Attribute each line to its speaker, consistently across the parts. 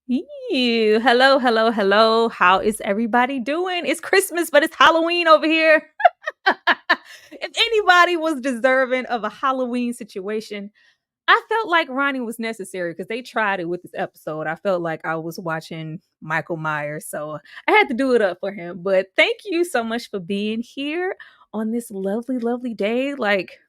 Speaker 1: Hello, hello, hello. How is everybody doing? It's Christmas, but it's Halloween over here. If anybody was deserving of a Halloween situation, I felt like Ronnie was necessary because they tried it with this episode. I felt like I was watching Michael Myers, so I had to do it up for him. But thank you so much for being here on this lovely, lovely day. Like,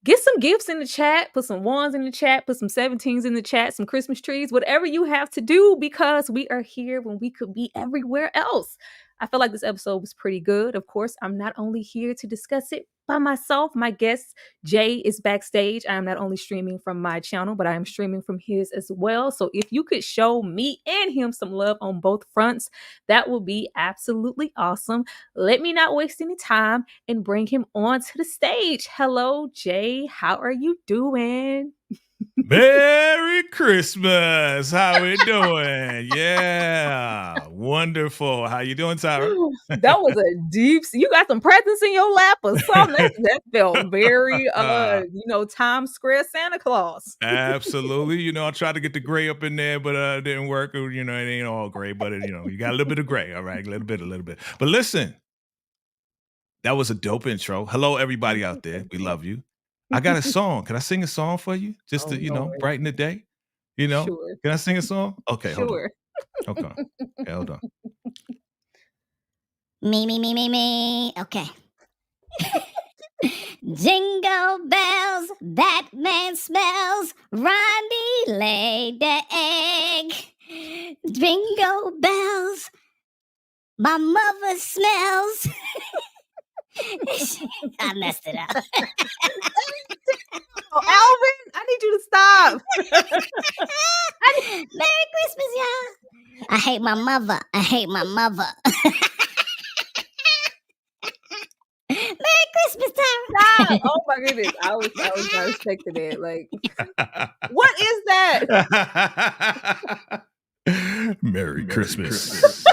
Speaker 1: get some gifts in the chat, put some ones in the chat, put some 17s in the chat, some Christmas trees, whatever you have to do, because we are here when we could be everywhere else. I feel like this episode was pretty good. Of course, I'm not only here to discuss it by myself, my guest Jay is backstage. I am not only streaming from my channel, but I am streaming from his as well. So if you could show me and him some love on both fronts, that would be absolutely awesome. Let me not waste any time and bring him onto the stage. Hello, Jay. How are you doing?
Speaker 2: Merry Christmas. How we doing? Yeah. Wonderful. How you doing, Tyra?
Speaker 1: That was a deep. You got some presents in your lap or something. That felt very, Times Square Santa Claus.
Speaker 2: Absolutely. I tried to get the gray up in there, but it didn't work. It ain't all gray, but you got a little bit of gray. All right, a little bit. But listen, that was a dope intro. Hello, everybody out there. We love you. I got a song. Can I sing a song for you? Just to,
Speaker 1: Lord.
Speaker 2: brighten the day?
Speaker 1: Sure.
Speaker 2: Can I sing a song? Okay,
Speaker 1: Sure.
Speaker 2: Hold on. Okay, hold on.
Speaker 3: Me. Okay. Jingle bells, Batman smells, Ronnie laid the egg. Jingle bells, my mother smells. I messed it up.
Speaker 1: Alvin, I need you to stop.
Speaker 3: Merry Christmas, y'all. I hate my mother. Merry Christmas, Tyra.
Speaker 1: Stop. Oh my goodness. I was not expecting it. Like, what is that?
Speaker 2: Merry Christmas.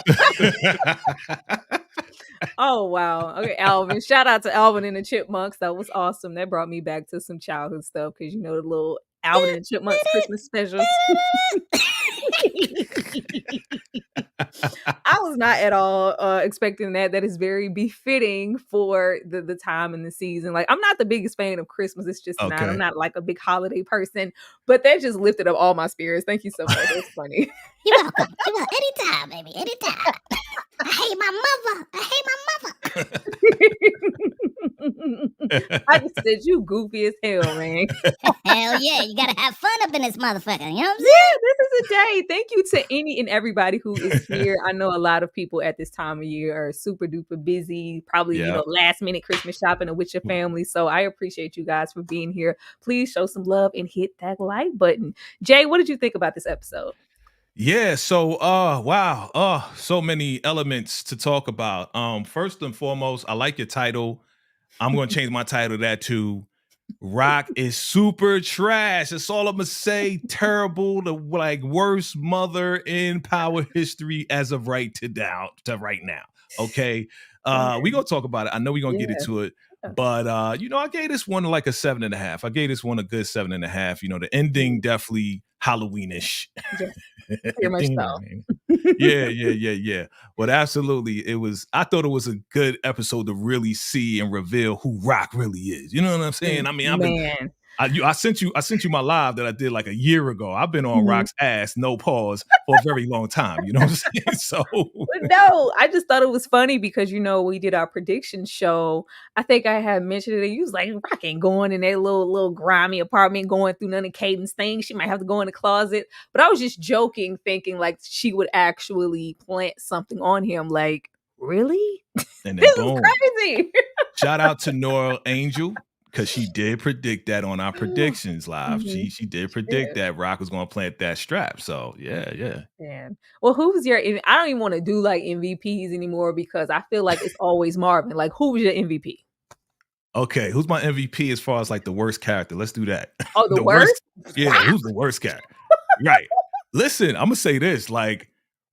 Speaker 1: Oh wow. Okay, Alvin. Shout out to Alvin and the Chipmunks. That was awesome. That brought me back to some childhood stuff because the little Alvin and the Chipmunks Christmas specials. I was not at all expecting that. That is very befitting for the time and the season. Like, I'm not the biggest fan of Christmas. It's just not. I'm not like a big holiday person, but that just lifted up all my spirits. Thank you so much. That's funny.
Speaker 3: You're welcome. Anytime, baby. Anytime. I hate my mother.
Speaker 1: I just said you goofy as hell, man.
Speaker 3: Hell yeah, you gotta have fun up in this motherfucker. You know what I'm saying?
Speaker 1: Yeah, this is a day. Thank you to any and everybody who is here. I know a lot of people at this time of year are super duper busy, probably last minute Christmas shopping with your family. So I appreciate you guys for being here. Please show some love and hit that like button. Jay, what did you think about this episode?
Speaker 2: Yeah, so wow. So many elements to talk about. First and foremost, I like your title. I'm gonna change my title to that to RAQ is super trash. That's all I'm gonna say. Terrible, the worst mother in power history as of right now. Okay. We gonna talk about it. I know we're gonna get into it. But I gave this one like a 7.5. I gave this one a good 7.5. The ending definitely Halloweenish.
Speaker 1: Very much so.
Speaker 2: Yeah. But absolutely, I thought it was a good episode to really see and reveal who RAQ really is. You know what I'm saying? I mean, I sent you my live that I did like a year ago. I've been on RAQ's ass, no pause, for a very long time. You know what I'm saying? So
Speaker 1: no, I just thought it was funny because we did our prediction show. I think I had mentioned it. And you was like, RAQ ain't going in that little grimy apartment, going through none of Caden's things. She might have to go in the closet. But I was just joking, thinking like she would actually plant something on him. Like, really?
Speaker 2: And then
Speaker 1: this
Speaker 2: boom.
Speaker 1: is crazy.
Speaker 2: Shout out to Nora Angel, because she did predict that on our predictions live. Mm-hmm. She did predict that RAQ was going to plant that strap. So yeah.
Speaker 1: Man. Well, who was your? I don't even want to do like MVPs anymore because I feel like it's always Marvin. Like, who was your MVP?
Speaker 2: Okay, who's my MVP as far as like the worst character? Let's do that.
Speaker 1: Oh, the worst?
Speaker 2: Yeah, who's the worst character? Right. Listen, I'm gonna say this: like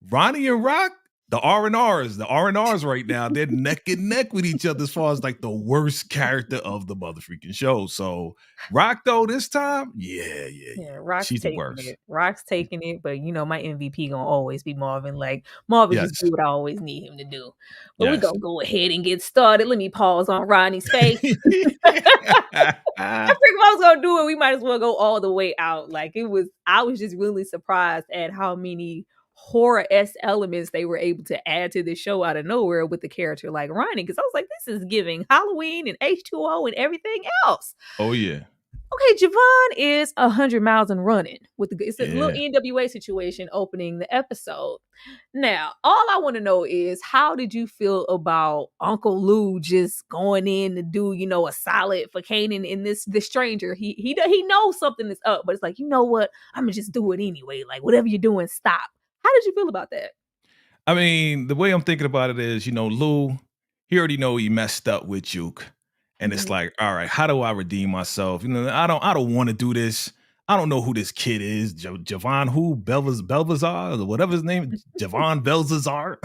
Speaker 2: Ronnie and RAQ, the R&Rs right now, they're neck and neck with each other as far as like the worst character of the motherfucking show. So RAQ though this time, yeah.
Speaker 1: RAQ's
Speaker 2: She's the
Speaker 1: taking
Speaker 2: worst.
Speaker 1: it. RAQ's taking it, but my MVP gonna always be Marvin. Like Marvin just
Speaker 2: Yes.
Speaker 1: do what I always need him to do. But we're
Speaker 2: Yes.
Speaker 1: gonna go ahead and get started. Let me pause on Ronnie's face. I figured if I was gonna do it, we might as well go all the way out. Like I was just really surprised at how many horror-esque elements they were able to add to the show out of nowhere with the character like Ronnie. Because I was like, this is giving Halloween and H2O and everything else.
Speaker 2: Oh yeah.
Speaker 1: Okay, Javon is 100 miles and running with it's a little
Speaker 2: Yeah.
Speaker 1: NWA situation opening the episode. Now, all I want to know is how did you feel about Uncle Lou just going in to do, a solid for Kanan in this stranger? He knows something is up, but it's like, you know what? I'm gonna just do it anyway. Like whatever you're doing, stop. How did you feel about that?
Speaker 2: I mean, the way I'm thinking about it is, Lou, he already know he messed up with Juke. And it's like, all right, how do I redeem myself? I don't want to do this. I don't know who this kid is. Javon who? Belvazar or whatever his name. Javon Belzazar.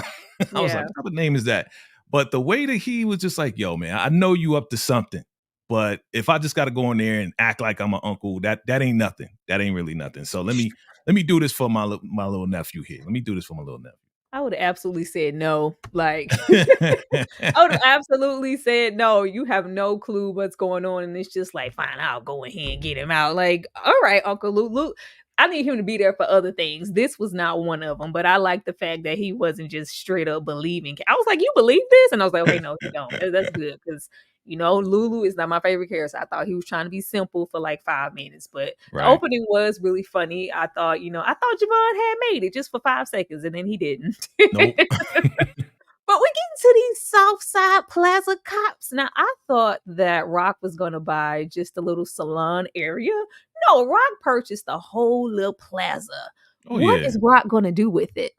Speaker 2: I was like, what type of name is that? But the way that he was just like, yo, man, I know you up to something. But if I just got to go in there and act like I'm an uncle, that ain't nothing. That ain't really nothing. So let me do this for my little nephew here. Let me do this for my little nephew.
Speaker 1: I would have absolutely said no. Like, I would have absolutely said no. You have no clue what's going on, and it's just like, fine, I'll go ahead and get him out. Like, all right, Uncle Luke, I need him to be there for other things. This was not one of them, but I like the fact that he wasn't just straight up believing. I was like, you believe this? And I was like, okay, no, you don't. That's good because Lulu is not my favorite character. I thought he was trying to be simple for like 5 minutes, but the opening was really funny. I thought Javon had made it just for 5 seconds, and then he didn't.
Speaker 2: Nope.
Speaker 1: But we get into these Southside Plaza cops. Now, I thought that RAQ was going to buy just a little salon area. No, RAQ purchased the whole little plaza. What is RAQ going to do with it?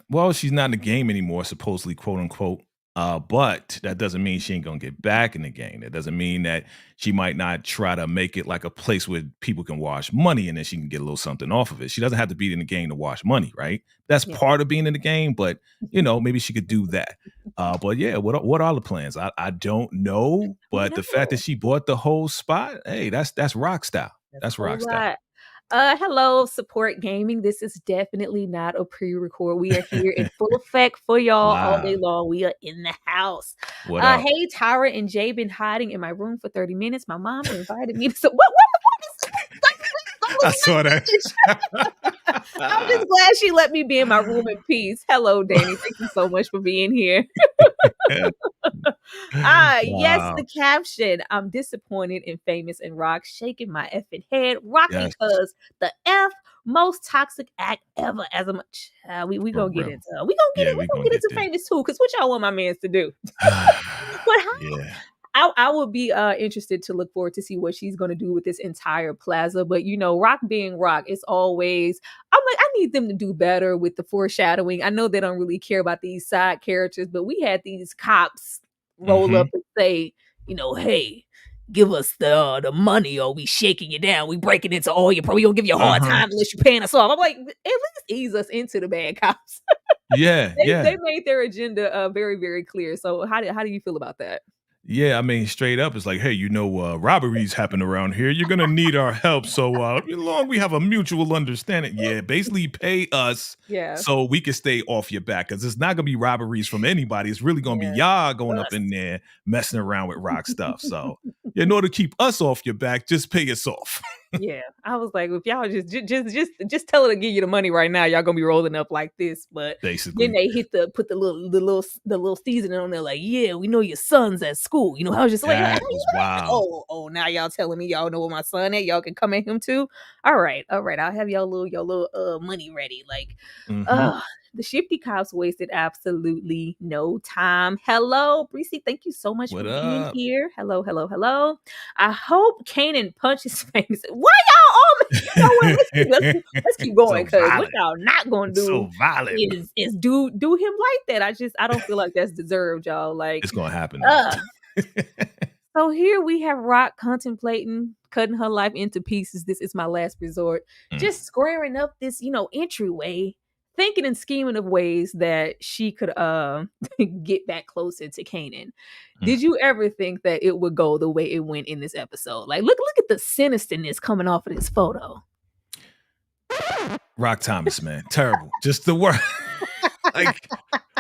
Speaker 2: Well, she's not in the game anymore, supposedly, quote unquote. But that doesn't mean she ain't gonna get back in the game. That doesn't mean that she might not try to make it like a place where people can wash money and then she can get a little something off of it. She doesn't have to be in the game to wash money, right? That's part of being in the game, but maybe she could do that. But yeah, what are the plans? I don't know. But the fact that she bought the whole spot, hey, that's RAQ style. That's RAQ style.
Speaker 1: Hello, Support Gaming. This is definitely not a pre-record. We are here in full effect for y'all all day long. We are in the house. Hey, Tyra and Jay been hiding in my room for 30 minutes. My mom invited me to. So what is
Speaker 2: I saw that.
Speaker 1: I'm just glad she let me be in my room in peace. Hello, Danny. Thank you so much for being here. Yes, the caption. I'm disappointed in Famous and RAQ, shaking my effing head. RAQ because the most toxic act ever. As much we gonna get into we gonna get into Famous too. Because what y'all want my mans to do? But I would be interested to look forward to see what she's going to do with this entire plaza. But RAQ being RAQ, it's always, I'm like, I need them to do better with the foreshadowing. I know they don't really care about these side characters, but we had these cops roll up and say, hey, give us the money or we shaking you down. We breaking into all your we gonna give you a hard time unless you're paying us off. I'm like, at least ease us into the bad cops. They made their agenda very, very clear. So how do you feel about that?
Speaker 2: Yeah, I mean, straight up, it's like, hey, robberies happen around here. You're going to need our help. So as long we have a mutual understanding, basically pay us so we can stay off your back. Because it's not going to be robberies from anybody. It's really going to be y'all going up in there messing around with RAQ stuff. So in order to keep us off your back, just pay us off.
Speaker 1: Yeah, I was like, if y'all just tell her to give you the money right now, y'all gonna be rolling up like this. But
Speaker 2: basically,
Speaker 1: then they put the little seasoning on there, like, yeah, we know your son's at school. I was just like,
Speaker 2: that was wild.
Speaker 1: Oh, now y'all telling me y'all know where my son at? Y'all can come at him too. All right, I'll have your little money ready. Like, the shifty cops wasted absolutely no time. Hello, Breezy. Thank you so much for being here. Hello. I hope Kanan punches Famous. Why y'all all? Let's keep going because what y'all not gonna do is do him like that. I don't feel like that's deserved, y'all. Like
Speaker 2: it's gonna happen.
Speaker 1: So here we have RAQ contemplating cutting her life into pieces. This is my last resort. Just squaring up this, entryway thinking and scheming of ways that she could get back closer to Kanan. Did you ever think that it would go the way it went in this episode? Like, look at the sinisterness coming off of this photo.
Speaker 2: RAQ Thomas, man, terrible. Just the word. Like,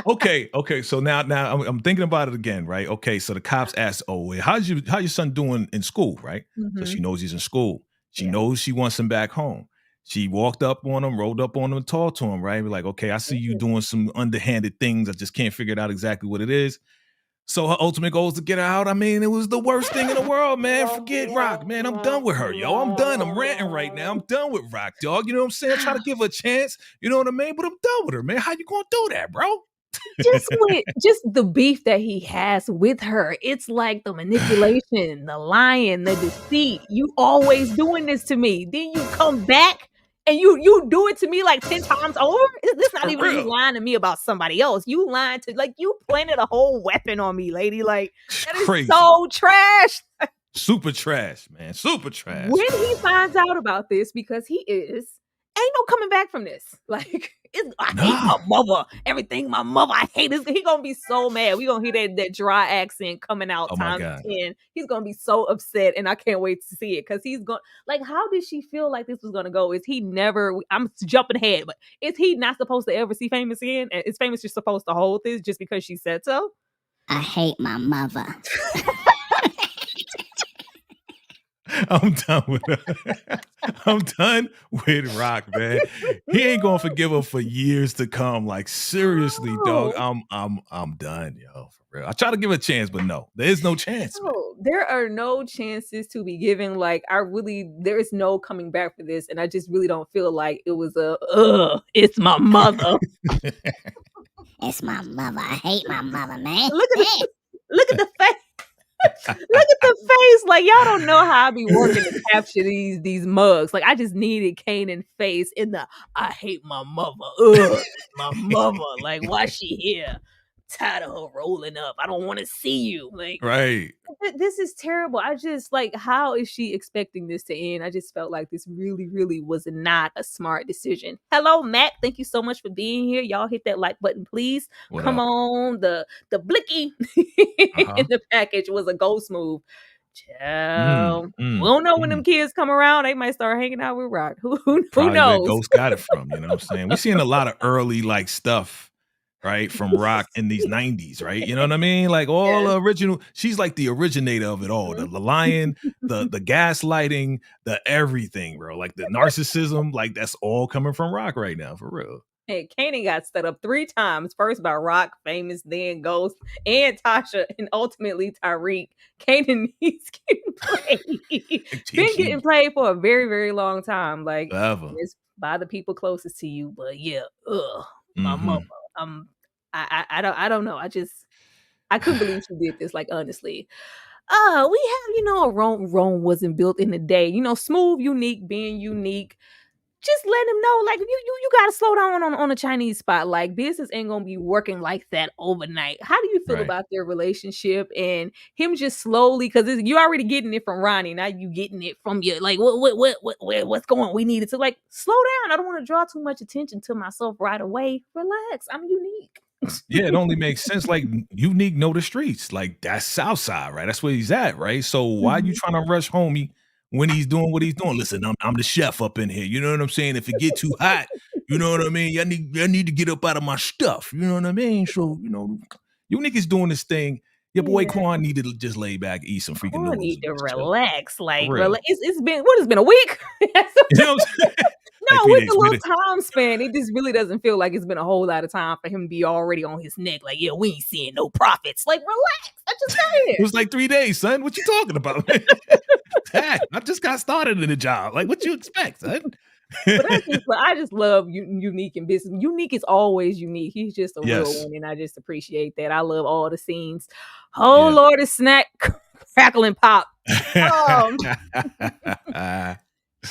Speaker 2: okay. So now I'm thinking about it again, right? Okay, so the cops asked, "Oh, how your son doing in school?" Right? So she knows he's in school. She knows she wants him back home. She walked up on him, rolled up on him, and talked to him. Right? Like, okay, I see you doing some underhanded things. I just can't figure it out exactly what it is. So her ultimate goal is to get her out. I mean, it was the worst thing in the world, man. Forget RAQ, man. I'm done with her, yo. I'm done. I'm ranting right now. I'm done with RAQ, dog. You know what I'm saying? I'm trying to give her a chance. You know what I mean? But I'm done with her, man. How you gonna do that, bro?
Speaker 1: Just the beef that he has with her. It's like the manipulation, the lying, the deceit. You always doing this to me. Then you come back and you do it to me like 10 times over. This not even you lying to me about somebody else. You lying to, like, you planted a whole weapon on me, lady. Like, that is
Speaker 2: Crazy.
Speaker 1: so trash.
Speaker 2: Super trash, man. Super trash.
Speaker 1: When he finds out about this, because he is, ain't no coming back from this. Like, I hate my mother. Everything my mother, I hate this. He gonna be so mad. We gonna hear that dry accent coming out times 10. He's gonna be so upset, and I can't wait to see it, because he's going, like, how did she feel like this was gonna go? Is he never, I'm jumping ahead, but is he not supposed to ever see Famous again? And is Famous just supposed to hold this just because she said so?
Speaker 3: I hate my mother.
Speaker 2: I'm done with her. I'm done with RAQ, man. He ain't gonna forgive her for years to come. Like, seriously, dog. I'm done, yo. For real. I try to give it a chance, but no, there is no chance. Man.
Speaker 1: There are no chances to be given. Like, there is no coming back for this, and I just really don't feel like it was it's my mother.
Speaker 3: It's my mother. I hate my mother, man.
Speaker 1: Look at the face. Look at the face. Like, y'all don't know how I be working to capture these mugs. Like, I just needed Kanan face in the I hate my mother. My mother. Like, why she here? Tired of her rolling up. I don't want to see you. Like,
Speaker 2: right.
Speaker 1: This is terrible. I just, like, how is she expecting this to end? I just felt like this really, really was not a smart decision. Hello, Mac. Thank you so much for being here. Y'all hit that like button, please. Come on. The blicky in the package was a ghost move. Child. We don't know when them kids come around. They might start hanging out with RAQ. Who knows?
Speaker 2: Where Ghost got it from, you know what I'm saying? We're seeing a lot of early, like, stuff, right, from RAQ in these 90s, right? You know what I mean? Like, all the original, she's like the originator of it all. The lying, the gaslighting, the everything, bro. Like, the narcissism, like, that's all coming from RAQ right now, for real.
Speaker 1: Hey, Kanan got set up 3 times. First by RAQ, Famous, then Ghost, and Tasha, and ultimately Tariq. Kanan needs getting played. Been getting played for a very, very long time. Like, it's by the people closest to you. But yeah, my mother. I don't know. I couldn't believe she did this. Like, honestly. We have, Rome wasn't built in a day. Smooth, unique, being unique. Just let him know, like, you gotta slow down on a Chinese spot. Like, business ain't gonna be working like that overnight. How do you feel about their relationship and him just slowly, because you already getting it from Ronnie, now you getting it from you. Like, what's going on? We needed to, like, slow down. I don't want to draw too much attention to myself right away. Relax. I'm unique.
Speaker 2: Yeah, it only makes sense. Like, unique know the streets. Like, that's Southside, right? That's where he's at, right? So why are you trying to rush homie when he's doing what he's doing? Listen, I'm the chef up in here. You know what I'm saying? If it get too hot, you know what I mean? I need to get up out of my stuff. You know what I mean? So, Unique is doing this thing. Your boy Quan needed to just lay back, eat some freaking noodles.
Speaker 1: Need to relax. Like, it's been a week? You know what I'm saying? No, like, with the little time span, it just really doesn't feel like it's been a whole lot of time for him to be already on his neck. Like, yeah, we ain't seeing no profits. Like, relax. I just got here.
Speaker 2: It was like 3 days, son. What you talking about? Heck, I just got started in the job. Like, what you expect, son?
Speaker 1: But I just love Unique in business. Unique is always unique. He's just a real one, and I just appreciate that. I love all the scenes. Oh, Lord, it's snack, crackle, and pop.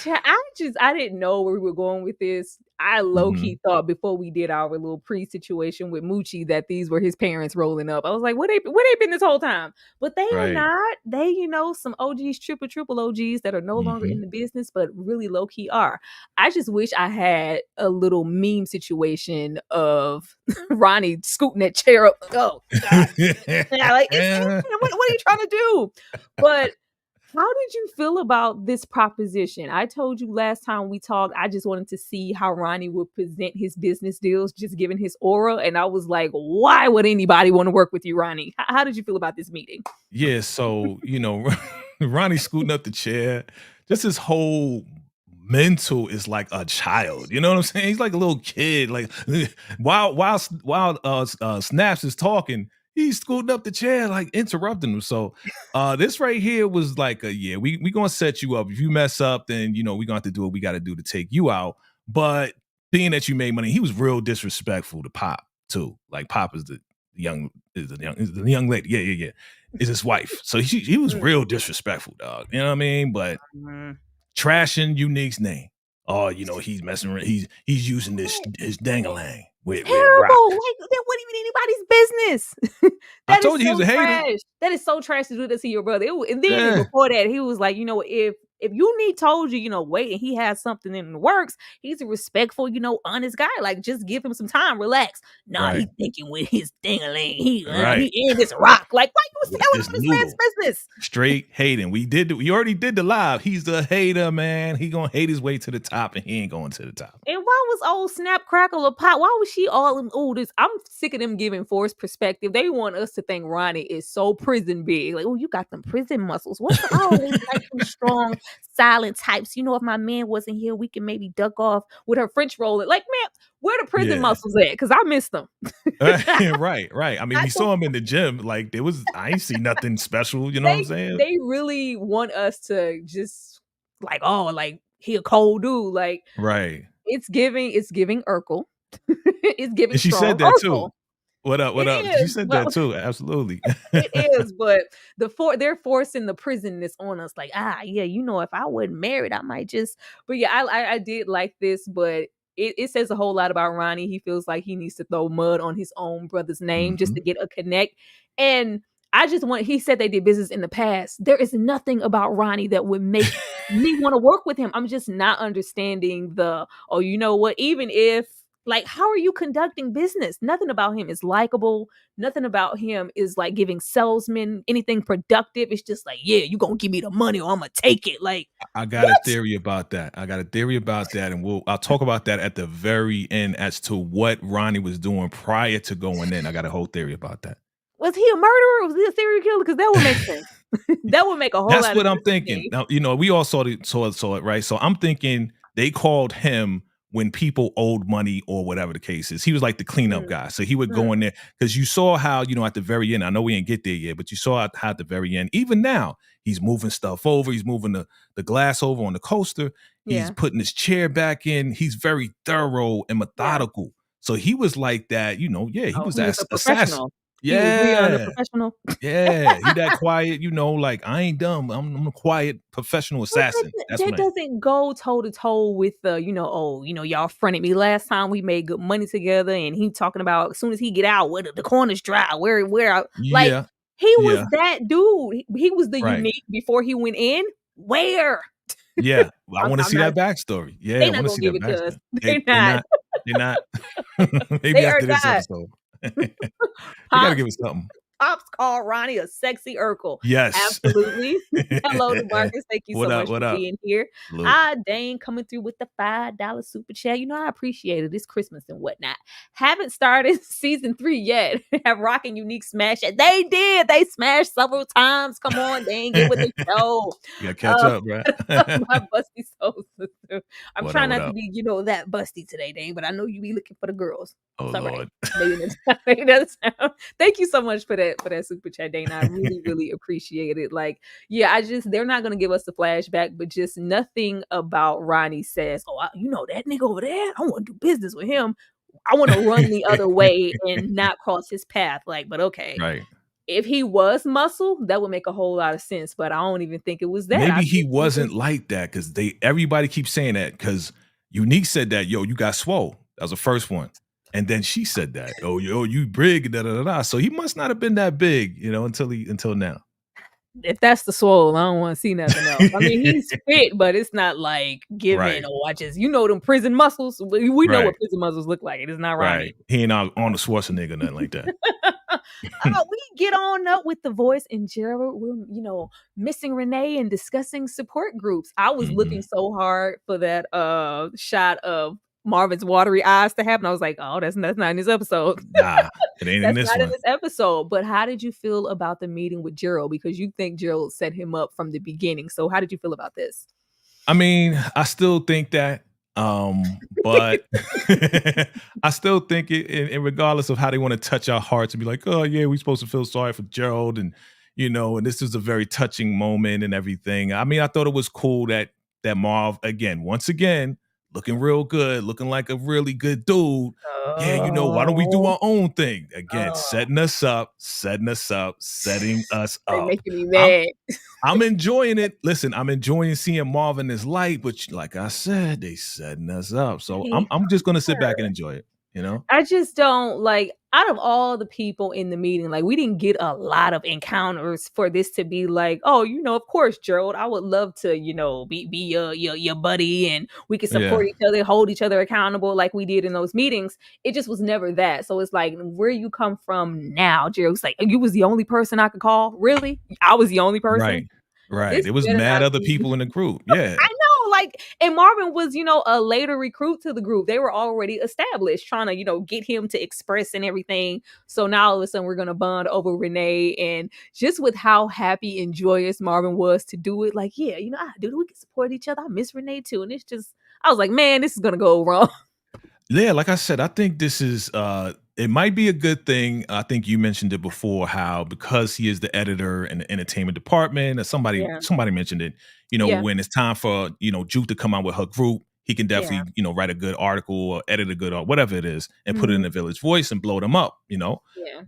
Speaker 1: I didn't know where we were going with this. I low key thought before we did our little pre situation with Moochie that these were his parents rolling up. I was like, where they been this whole time? But they are
Speaker 2: Right.
Speaker 1: not. They, some OGs, triple OGs that are no longer in the business, but really low key are. I just wish I had a little meme situation of Ronnie scooting that chair up. Oh God. Yeah, like what are you trying to do? But how did you feel about this proposition? I told you last time we talked, I just wanted to see how Ronnie would present his business deals, just given his aura. And I was like, why would anybody want to work with you, Ronnie? How did you feel about this meeting?
Speaker 2: Yeah, so Ronnie scooting up the chair, just his whole mental is like a child. You know what I'm saying? He's like a little kid. Like while Snaps is talking, he's scooting up the chair, like interrupting him. So this right here was like we gonna set you up. If you mess up, then we're gonna have to do what we gotta do to take you out. But being that you made money, he was real disrespectful to Pop too. Like Pop is the young lady. Yeah. Is his wife. So he was real disrespectful, dog. You know what I mean? But trashing Unique's name. Oh, he's messing around. He's using his dangalang with RAQ.
Speaker 1: Like that wasn't even anybody's business.
Speaker 2: I told you he was a hater.
Speaker 1: Trash. That is so trash to do this to your brother. And then before that, he was like, if Unique told you, wait, and he has something in the works, he's a respectful, honest guy. Like, just give him some time, relax. Nah, he's thinking with his dingaling. He in this rock. Like, why you telling him this man's business?
Speaker 2: Straight hating. We already did the live. He's the hater, man. He gonna hate his way to the top, and he ain't going to the top.
Speaker 1: And why was old Snap Crackle a Pot? Why was she all in this? I'm sick of them giving forced perspective. They want us to think Ronnie is so prison big. Like, oh, you got them prison muscles. What's always like some strong, silent types? If my man wasn't here, we can maybe duck off with her French roll. Like, man, where the prison muscles at? Because I missed them.
Speaker 2: Right. I mean, we saw him in the gym. Like, I ain't see nothing special. You know what I'm saying?
Speaker 1: They really want us to just like, he a cold dude. Like,
Speaker 2: right.
Speaker 1: It's giving Urkel. It's giving.
Speaker 2: And she said that too. What up? She said that too. Absolutely.
Speaker 1: It is, but they're forcing the prisonness on us. Like, if I wasn't married, I might just. But yeah, I did like this, but it says a whole lot about Ronnie. He feels like he needs to throw mud on his own brother's name just to get a connect. And he said they did business in the past. There is nothing about Ronnie that would make me want to work with him. I'm just not understanding even if, like, how are you conducting business? Nothing about him is likable. Nothing about him is like giving salesmen anything productive. It's just like, yeah, you gonna give me the money or I'm gonna take it. Like,
Speaker 2: I got a theory about that. And I'll talk about that at the very end as to what Ronnie was doing prior to going in. I got a whole theory about that.
Speaker 1: Was he a murderer or was he a serial killer? Because that would make sense. That would make a whole lot of sense.
Speaker 2: That's what I'm thinking. Now, we all saw it, right? So I'm thinking they called him when people owed money or whatever the case is. He was like the cleanup guy. So he would go in there because you saw how, at the very end, I know we ain't get there yet, but you saw how at the very end, even now, he's moving stuff over. He's moving the glass over on the coaster. He's putting his chair back in. He's very thorough and methodical. So he was like that, he was that assassin. Yeah.
Speaker 1: Professional.
Speaker 2: Yeah. He that quiet, like, I ain't dumb. I'm a quiet professional assassin.
Speaker 1: That doesn't go toe to toe with the, y'all fronted me last time we made good money together. And he talking about as soon as he get out, where the corner's dry, where like he was that dude. He was the Unique before he went in. Where?
Speaker 2: Yeah. Well, I want to see that backstory. Yeah.
Speaker 1: They not gonna give it to us. They're
Speaker 2: not. Maybe after this episode. You gotta give us something.
Speaker 1: Pops call Ronnie a sexy Urkel.
Speaker 2: Yes.
Speaker 1: Absolutely. Hello to Marcus. Thank you so much for being here.
Speaker 2: Hello.
Speaker 1: Dane coming through with the $5 super chat. I appreciate it. It's Christmas and whatnot. Haven't started season 3 yet. Have RAQ and Unique smashed it. They did. They smashed several times. Come on, Dane. Get with the show.
Speaker 2: You gotta catch up, bro.
Speaker 1: My busty soul sister. I'm trying not to be, that busty today, Dane, but I know you be looking for the girls.
Speaker 2: Oh, Lord.
Speaker 1: Maybe that's Thank you so much for that super chat, Dana. I really, really appreciate it. Like, yeah, they're not gonna give us the flashback, but just nothing about Ronnie says, that nigga over there, I want to do business with him. I want to run the other way and not cross his path. Like, but okay.
Speaker 2: Right.
Speaker 1: if he was muscle, that would make a whole lot of sense, but I don't even think it was that. I
Speaker 2: Maybe he
Speaker 1: think he was
Speaker 2: wasn't like that because everybody keeps saying that because Unique said that, yo, you got swole. That was the first one. And then she said that, oh, yo, you big, da da da da. So he must not have been that big, until now.
Speaker 1: if that's the swole, I don't want to see nothing else. I mean, he's fit, but it's not like giving,
Speaker 2: Right.
Speaker 1: I just, them prison muscles. We know
Speaker 2: Right.
Speaker 1: what prison muscles look like. It is not Ronnie.
Speaker 2: Right. He ain't on the Schwarzenegger, nothing like that.
Speaker 1: We get on up with the voice and Gerald. We're, missing Renee and discussing support groups. I was looking so hard for that shot of Marvin's watery eyes to happen. I was like, oh, that's not in this episode.
Speaker 2: Nah, it ain't in
Speaker 1: That's
Speaker 2: this
Speaker 1: not
Speaker 2: one.
Speaker 1: in this episode. But how did you feel about the meeting with Gerald? Because you think Gerald set him up from the beginning. So how did you feel about this?
Speaker 2: I mean, I still think that, but I still think it, regardless of how they want to touch our hearts and be like, oh yeah, we're supposed to feel sorry for Gerald, and and this is a very touching moment and everything. I mean, I thought it was cool that Marv once again, looking real good, looking like a really good dude. Yeah, why don't we do our own thing? Again, setting us up.
Speaker 1: They're making me mad.
Speaker 2: I'm enjoying it. Listen, I'm enjoying seeing Marvin in this light, but like I said, they setting us up. So I'm just gonna sit back and enjoy it.
Speaker 1: I just don't like, out of all the people in the meeting, like we didn't get a lot of encounters for this to be like, oh, of course, Gerald, I would love to, be your buddy and we can support each other, hold each other accountable like we did in those meetings. It just was never that. So it's like, where you come from now, Gerald's like, you was the only person I could call? Really? I was the only person?
Speaker 2: Right. It was mad other people in the group. Yeah.
Speaker 1: I know. And Marvin was, a later recruit to the group. They were already established, trying to, get him to express and everything. So now all of a sudden we're going to bond over Renee. And just with how happy and joyous Marvin was to do it, like, yeah, dude, we can support each other. I miss Renee too. And it's just, I was like, man, this is going to go wrong.
Speaker 2: Yeah, like I said, I think this is it might be a good thing. I think you mentioned it before, how because he is the editor in the entertainment department, and somebody mentioned it, when it's time for, Juke to come out with her group, he can definitely, write a good article or edit a good or whatever it is and put it in the Village Voice and blow them up,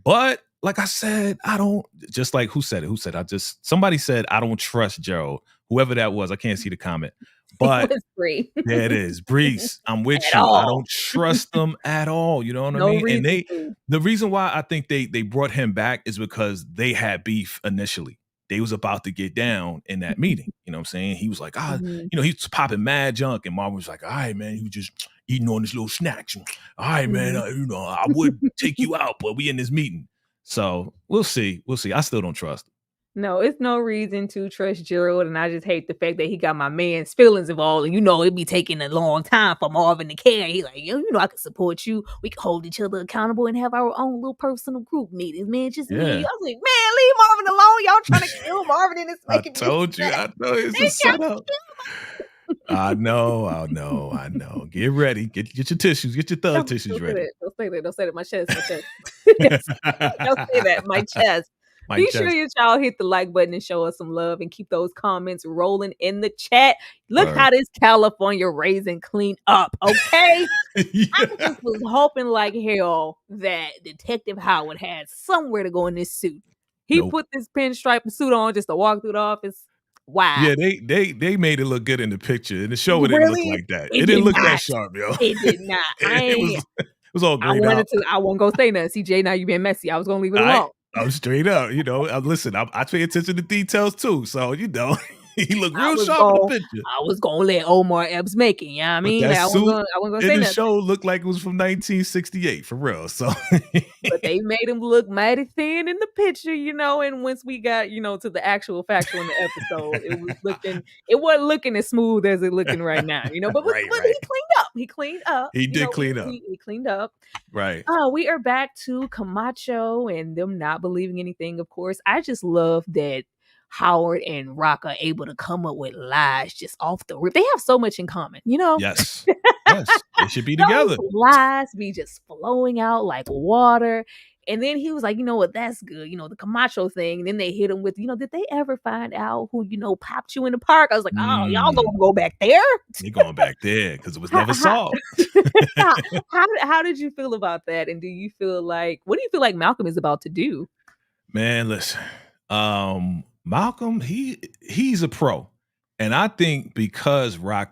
Speaker 2: But like I said, I don't, just like who said it? Somebody said, I don't trust Gerald. Whoever that was, I can't see the comment. But there it is. Breeze, I'm with you. I don't trust them at all. You know what I mean? And the reason why I think they brought him back is because they had beef initially. They was about to get down in that meeting. You know what I'm saying? He was like, he's popping mad junk. And Marvin was like, all right, man, you just eating on this little snacks. All right, man, I would take you out, but we in this meeting. So we'll see. I still don't trust him.
Speaker 1: No, it's no reason to trust Gerald, and I just hate the fact that he got my man's feelings involved. And it'd be taking a long time for Marvin to care. He's like, I can support you. We can hold each other accountable and have our own little personal group meetings, man. Just me. I was like, man, leave Marvin alone. Y'all trying to kill Marvin and it's making
Speaker 2: I told you. I know it's a setup. I know. Get ready. Get your tissues. Get your thug tissues ready.
Speaker 1: Don't say that. My chest. Don't say that. My chest. Be sure y'all hit the like button and show us some love and keep those comments rolling in the chat. Look how this California raisin clean up, okay? I just was hoping like hell that Detective Howard had somewhere to go in this suit. He put this pinstripe suit on just to walk through the office. Wow.
Speaker 2: Yeah, they made it look good in the picture. In the show, it didn't look like that. It didn't look that sharp, yo.
Speaker 1: It did not.
Speaker 2: It was all grayed out.
Speaker 1: I wasn't gonna say nothing. CJ, now you've been messy. I was gonna leave it alone.
Speaker 2: I'm straight up, listen, I pay attention to details too. So, he looked real sharp in the picture.
Speaker 1: I was going to let Omar Epps make it. You know what I mean? I wasn't going to say
Speaker 2: nothing.
Speaker 1: The
Speaker 2: show looked like it was from 1968, for real. So,
Speaker 1: but they made him look mighty thin in the picture, and once we got, to the actual factual in the episode, it wasn't looking as smooth as it's looking right now, but he cleaned up. He cleaned up.
Speaker 2: He did clean up.
Speaker 1: He cleaned up.
Speaker 2: Right.
Speaker 1: We are back to Camacho and them not believing anything, of course. I just love that Howard and RAQ are able to come up with lies just off the rip. They have so much in common,
Speaker 2: Yes. They should be together.
Speaker 1: Lies be just flowing out like water. And then he was like, what, that's good. The Camacho thing. And then they hit him with, did they ever find out who, popped you in the park? I was like, oh, y'all gonna go back there?
Speaker 2: They going back there because it was never solved.
Speaker 1: How did you feel about that? And do you feel like, what do you feel like Malcolm is about to do?
Speaker 2: Man, listen. Malcolm, he's a pro. And I think because Rock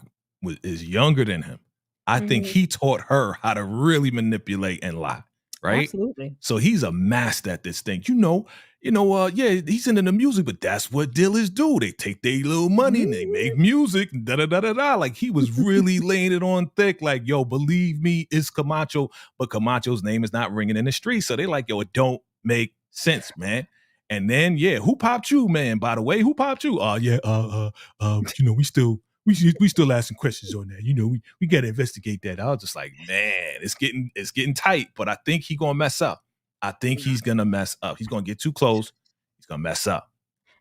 Speaker 2: is younger than him, I think
Speaker 1: Mhm.
Speaker 2: he taught her how to really manipulate and lie, right?
Speaker 1: Absolutely.
Speaker 2: So he's a master at this thing. Yeah, he's into the music, but that's what dealers do. They take their little money and they make music, da da da da da. Like he was really laying it on thick. Like, yo, believe me, it's Camacho, but Camacho's name is not ringing in the street. So they like, yo, it don't make sense, man. And then, yeah, who popped you, man? By the way, who popped you? We still asking questions on that. We gotta investigate that. I was just like, man, it's getting tight, but I think he's gonna mess up. I think he's gonna mess up. He's gonna get too close. He's gonna mess up.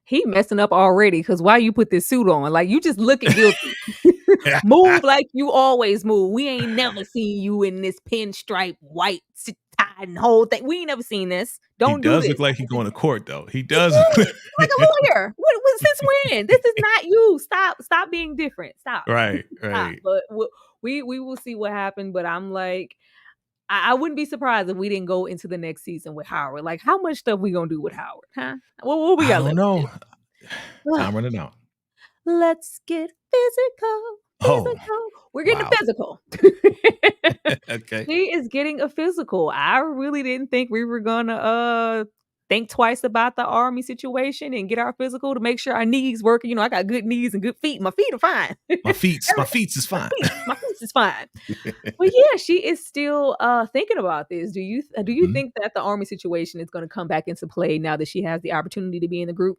Speaker 1: He messing up already because why you put this suit on? Like you just looking guilty. Move like you always move. We ain't never seen you in this pinstripe white tie and whole thing. We ain't never seen this.
Speaker 2: He
Speaker 1: Don't do
Speaker 2: does
Speaker 1: this.
Speaker 2: look like he's going to court, though. He
Speaker 1: He
Speaker 2: does.
Speaker 1: do, like a lawyer. What since when? This is not you. Stop being different. Stop.
Speaker 2: Right.
Speaker 1: But we will see what happened. But I'm like, I wouldn't be surprised if we didn't go into the next season with Howard. Like, how much stuff we gonna do with Howard? Huh? What we
Speaker 2: I
Speaker 1: got
Speaker 2: don't
Speaker 1: left?
Speaker 2: know. Time running out.
Speaker 1: Let's get physical.
Speaker 2: Oh,
Speaker 1: We're getting
Speaker 2: wow.
Speaker 1: a physical.
Speaker 2: Okay.
Speaker 1: He is getting a physical. I really didn't think we were gonna think twice about the army situation and get our physical to make sure our knees work. I got good knees and good feet. My feet are fine.
Speaker 2: My feet is fine.
Speaker 1: My feet is fine. But yeah, she is still thinking about this. Do you think that the army situation is going to come back into play now that she has the opportunity to be in the group?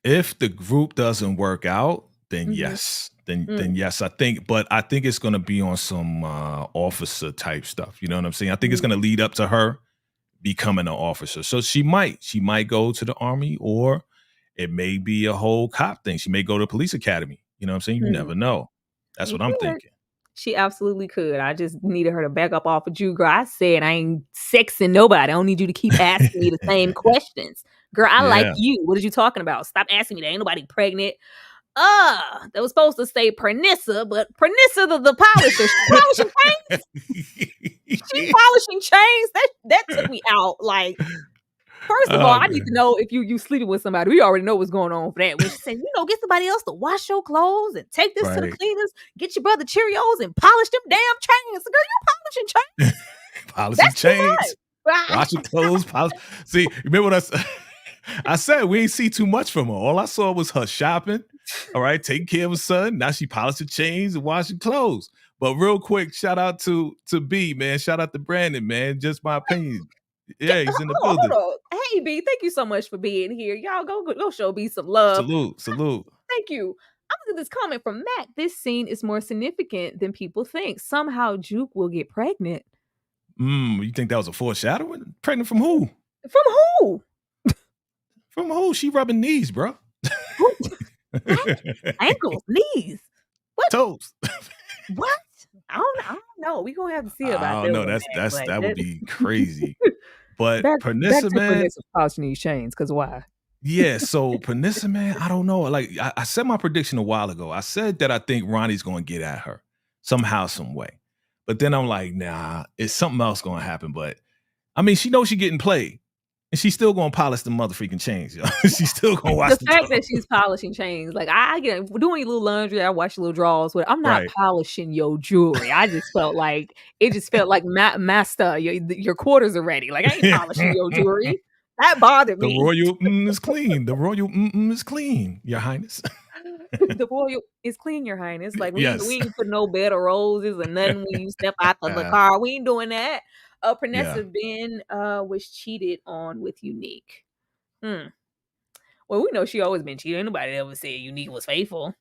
Speaker 2: If the group doesn't work out, then
Speaker 1: Mhm.
Speaker 2: yes. Then yes, I think it's gonna be on some officer type stuff. You know what I'm saying? I think it's gonna lead up to her becoming an officer. So she might go to the army, or it may be a whole cop thing. She may go to police academy. You know what I'm saying? You never know. That's
Speaker 1: She
Speaker 2: what I'm
Speaker 1: could.
Speaker 2: thinking.
Speaker 1: She absolutely could. I just needed her to back up off of you, girl. I said I ain't sexing nobody. I don't need you to keep asking me the same questions. Girl, I like
Speaker 2: Yeah.
Speaker 1: you. What are you talking about? Stop asking me that. Ain't nobody pregnant. That was supposed to say Pernissa, but Pernissa the polisher. She polishing chains. She polishing chains. That took me out. Like, first of all, I need to know if you sleeping with somebody. We already know what's going on for that. When she said, get somebody else to wash your clothes and take this to the cleaners, get your brother Cheerios and polish them damn chains. Girl, you polishing chains.
Speaker 2: Polishing chains. Washing clothes. See, remember what I said? We ain't see too much from her. All I saw was her shopping, all right, taking care of her son. Now she polishing chains and washing clothes. But real quick, shout out to B, man. Shout out to Brandon, man. Just my opinion. Yeah, he's in the building.
Speaker 1: Hold on. Hey, B, thank you so much for being here. Y'all go show B some love.
Speaker 2: Salute.
Speaker 1: Thank you. I'm looking at this comment from Mac. This scene is more significant than people think. Somehow Juke will get pregnant.
Speaker 2: You think that was a foreshadowing? Pregnant from who?
Speaker 1: From who?
Speaker 2: From who? She rubbing knees, bro.
Speaker 1: Ankles, knees. What?
Speaker 2: Toes.
Speaker 1: What? I don't know. We gonna have to see about that.
Speaker 2: No, that would be crazy. But Pernissa, man,
Speaker 1: Pernissa polishing these chains, because why?
Speaker 2: Yeah, so Pernissa, man, I don't know. Like I said my prediction a while ago. I said that I think Ronnie's gonna get at her somehow, some way. But then I'm like, nah, it's something else gonna happen. But I mean, she knows she's getting played. And she's still gonna polish the motherfucking chains, yo. She's still gonna watch
Speaker 1: the fact that she's polishing chains. Like I get doing your little laundry, I wash your little drawers. But I'm not polishing your jewelry. I just felt like master, your quarters are ready. Like I ain't polishing your jewelry. That bothered me.
Speaker 2: The royal is clean. The royal is clean, Your Highness.
Speaker 1: The royal is clean, Your Highness. Like we ain't put no bed of roses or nothing when you step out of the car. We ain't doing that. Pernissa Ben was cheated on with Unique. Well, we know she always been cheated. Ain't nobody ever said Unique was faithful.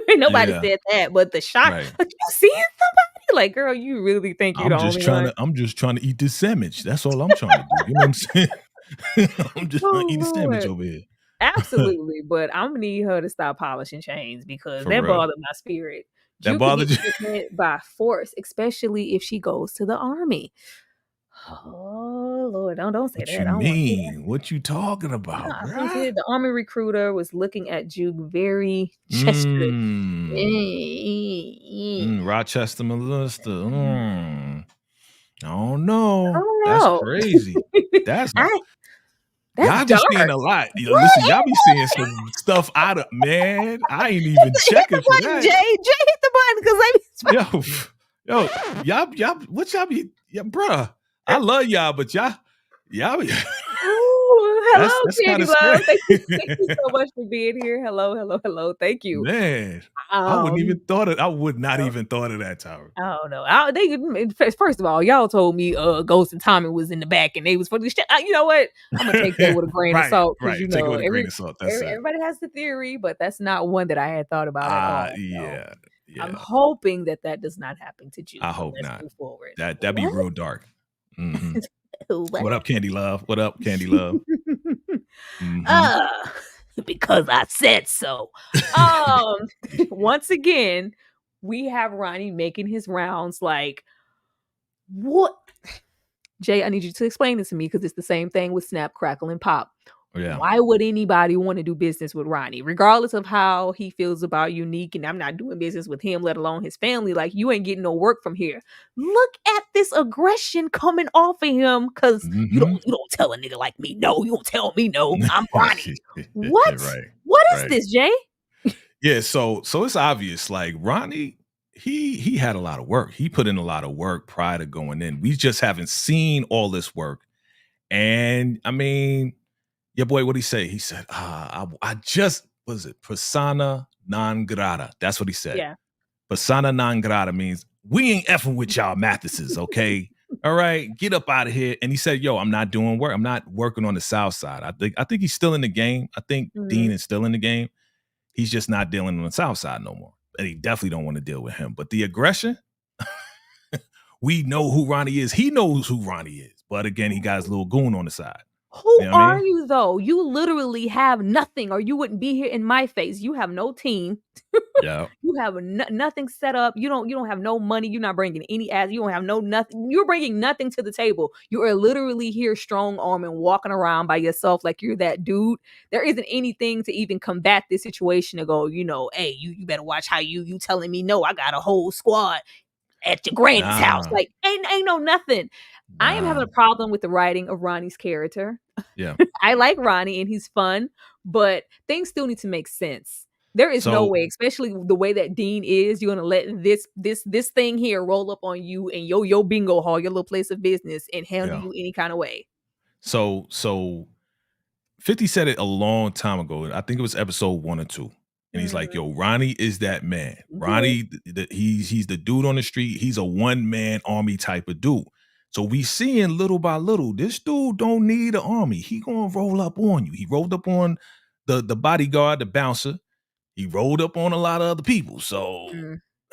Speaker 1: Nobody said that. But the shock, like, you seeing somebody? Like, girl, you really think you're the only one?
Speaker 2: I'm just trying to eat this sandwich. That's all I'm trying to do. You know what I'm saying? I'm just trying to eat a sandwich over here.
Speaker 1: Absolutely. But I'm gonna need her to stop polishing chains because that bothered my spirit.
Speaker 2: That bothered you?
Speaker 1: By force, especially if she goes to the army. Oh Lord, don't say that.
Speaker 2: What you mean? What you talking about?
Speaker 1: The army recruiter was looking at Juke very Chester.
Speaker 2: Rochester, Melissa. I don't know. That's crazy. Y'all be seeing a lot. Listen, y'all be seeing some stuff out of, man. I ain't even checking for that.
Speaker 1: Jay hit the button because
Speaker 2: Yo, y'all, what y'all be, bruh? I love y'all, but y'all be.
Speaker 1: Ooh, hello,
Speaker 2: That's
Speaker 1: Candy
Speaker 2: kind of
Speaker 1: Love.
Speaker 2: scary.
Speaker 1: Thank you so much for being here. Hello. Thank you.
Speaker 2: Man, I would not even thought of that, Tyra.
Speaker 1: I don't know. First of all, y'all told me Ghost and Tommy was in the back and they was for the shit. You know what? I'm gonna take that with a grain of salt because
Speaker 2: right. Take it with a grain of salt. That's it.
Speaker 1: Everybody has the theory, but that's not one that I had thought about at all.
Speaker 2: Yeah.
Speaker 1: I'm hoping that does not happen to you.
Speaker 2: I hope
Speaker 1: let's
Speaker 2: not.
Speaker 1: Move forward.
Speaker 2: That'd be real dark. Mm-hmm.
Speaker 1: What
Speaker 2: up, Candy Love? What up, Candy Love?
Speaker 1: Because I said so. Once again, we have Ronnie making his rounds like, what? Jay, I need you to explain this to me because it's the same thing with Snap, Crackle, and Pop.
Speaker 2: Yeah.
Speaker 1: Why would anybody want to do business with Ronnie, regardless of how he feels about Unique? And I'm not doing business with him, let alone his family. Like, you ain't getting no work from here. Look at this aggression coming off of him because you don't tell a nigga like me no. You don't tell me no. I'm Ronnie. What?
Speaker 2: Right.
Speaker 1: What is this, Jay?
Speaker 2: Yeah. So it's obvious. Like Ronnie, he had a lot of work. He put in a lot of work prior to going in. We just haven't seen all this work. And I mean, your boy, what'd he say? He said, I just, was it persona non grata? That's what he said.
Speaker 1: Yeah.
Speaker 2: Persona non grata means we ain't effing with y'all Mathises, okay? All right, get up out of here. And he said, yo, I'm not doing work. I'm not working on the South Side. I think he's still in the game. I think Dean is still in the game. He's just not dealing on the South Side no more. And he definitely don't want to deal with him. But the aggression, we know who Ronnie is. He knows who Ronnie is. But again, he got his little goon on the side.
Speaker 1: Who are you, though? You literally have nothing, or you wouldn't be here in my face. You have no team.
Speaker 2: Yeah.
Speaker 1: You have nothing set up. You don't have no money. You're not bringing any ads. You don't have nothing. You're bringing nothing to the table. You are literally here strong arm and walking around by yourself like you're that dude. There isn't anything to even combat this situation to go, hey, you better watch how you telling me no. I got a whole squad at your granny's house. Like, ain't no nothing. I am having a problem with the writing of Ronnie's character.
Speaker 2: Yeah.
Speaker 1: I like Ronnie and he's fun, but things still need to make sense. There is no way, especially the way that Dean is, you're gonna let this thing here roll up on you and your bingo hall, your little place of business, and handle you any kind of way.
Speaker 2: So 50 said it a long time ago. I think it was episode 1 or 2. And he's like, yo, Ronnie is that man. Ronnie, he's the dude on the street. He's a one-man army type of dude. So we seeing little by little, this dude don't need an army. He gonna roll up on you. He rolled up on the bodyguard, the bouncer. He rolled up on a lot of other people. So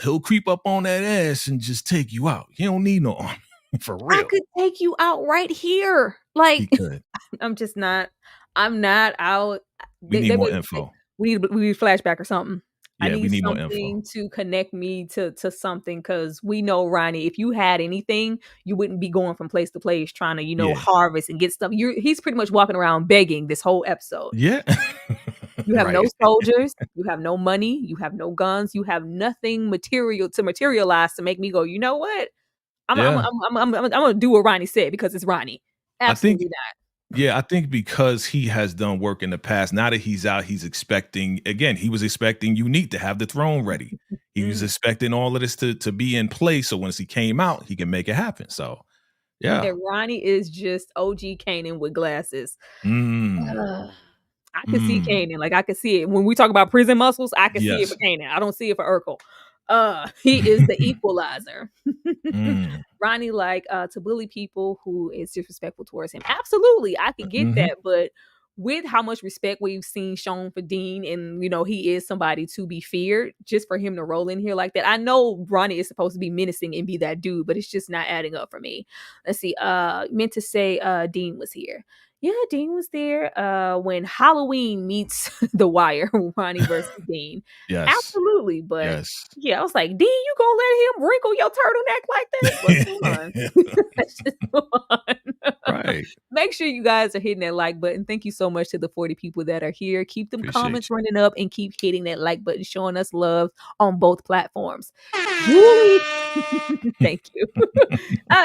Speaker 2: he'll creep up on that ass and just take you out. He don't need no army. For real.
Speaker 1: I could take you out right here. Like,
Speaker 2: he could.
Speaker 1: I'm not out.
Speaker 2: We need more info.
Speaker 1: We need a flashback or something.
Speaker 2: Yeah,
Speaker 1: I need something to connect me to something, because we know, Ronnie, if you had anything, you wouldn't be going from place to place trying to, harvest and get stuff. He's pretty much walking around begging this whole episode.
Speaker 2: Yeah.
Speaker 1: You have no soldiers, you have no money, you have no guns, you have nothing material to materialize to make me go, you know what? I'm gonna do what Ronnie said because it's Ronnie. Absolutely not.
Speaker 2: Yeah, I think because he has done work in the past, now that he's out, he's expecting, again, he was expecting Unique to have the throne ready. He was expecting all of this to be in place. So once he came out, he can make it happen. So, yeah.
Speaker 1: And Ronnie is just OG Kanan with glasses. I can see Kanan. Like, I can see it. When we talk about prison muscles, I can see it for Kanan. I don't see it for Urkel. He is the equalizer. Ronnie like to bully people who is disrespectful towards him. Absolutely, I could get that, but with how much respect we've seen shown for Dean, and he is somebody to be feared, just for him to roll in here like that. I know Ronnie is supposed to be menacing and be that dude, but it's just not adding up for me. Let's see. Meant to say Dean was here. Yeah, Dean was there when Halloween meets The Wire, Ronnie versus Dean.
Speaker 2: Yes.
Speaker 1: Absolutely. But yeah, I was like, Dean, you gonna let him wrinkle your turtleneck like that? Let's move on. Let's just move on.
Speaker 2: Right.
Speaker 1: Make sure you guys are hitting that like button. Thank you so much to the 40 people that are here. Keep them
Speaker 2: Appreciate
Speaker 1: comments
Speaker 2: you.
Speaker 1: running up and keep hitting that like button, showing us love on both platforms. Julie, thank you.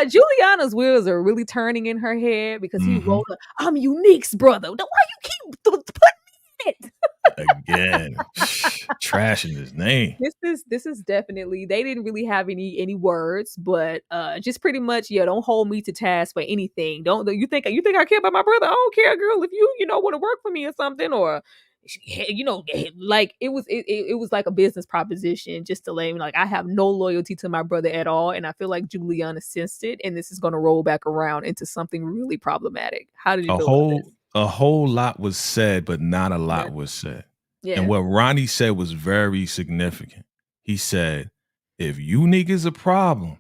Speaker 1: Juliana's wheels are really turning in her head because he rolled up. I'm Unique's brother. Why you keep putting me in it?
Speaker 2: Again, trashing his name.
Speaker 1: This is definitely, they didn't really have any words, but just pretty much, yeah, don't hold me to task for anything. Don't you think I care about my brother? I don't care, girl. If you know want to work for me or something, or like it was like a business proposition just to let him, like, I have no loyalty to my brother at all, and I feel like Juliana sensed it, and this is going to roll back around into something really problematic. How did you feel about this?
Speaker 2: A whole lot was said, but not a lot was said. And what Ronnie said was very significant. He said, if you niggas a problem,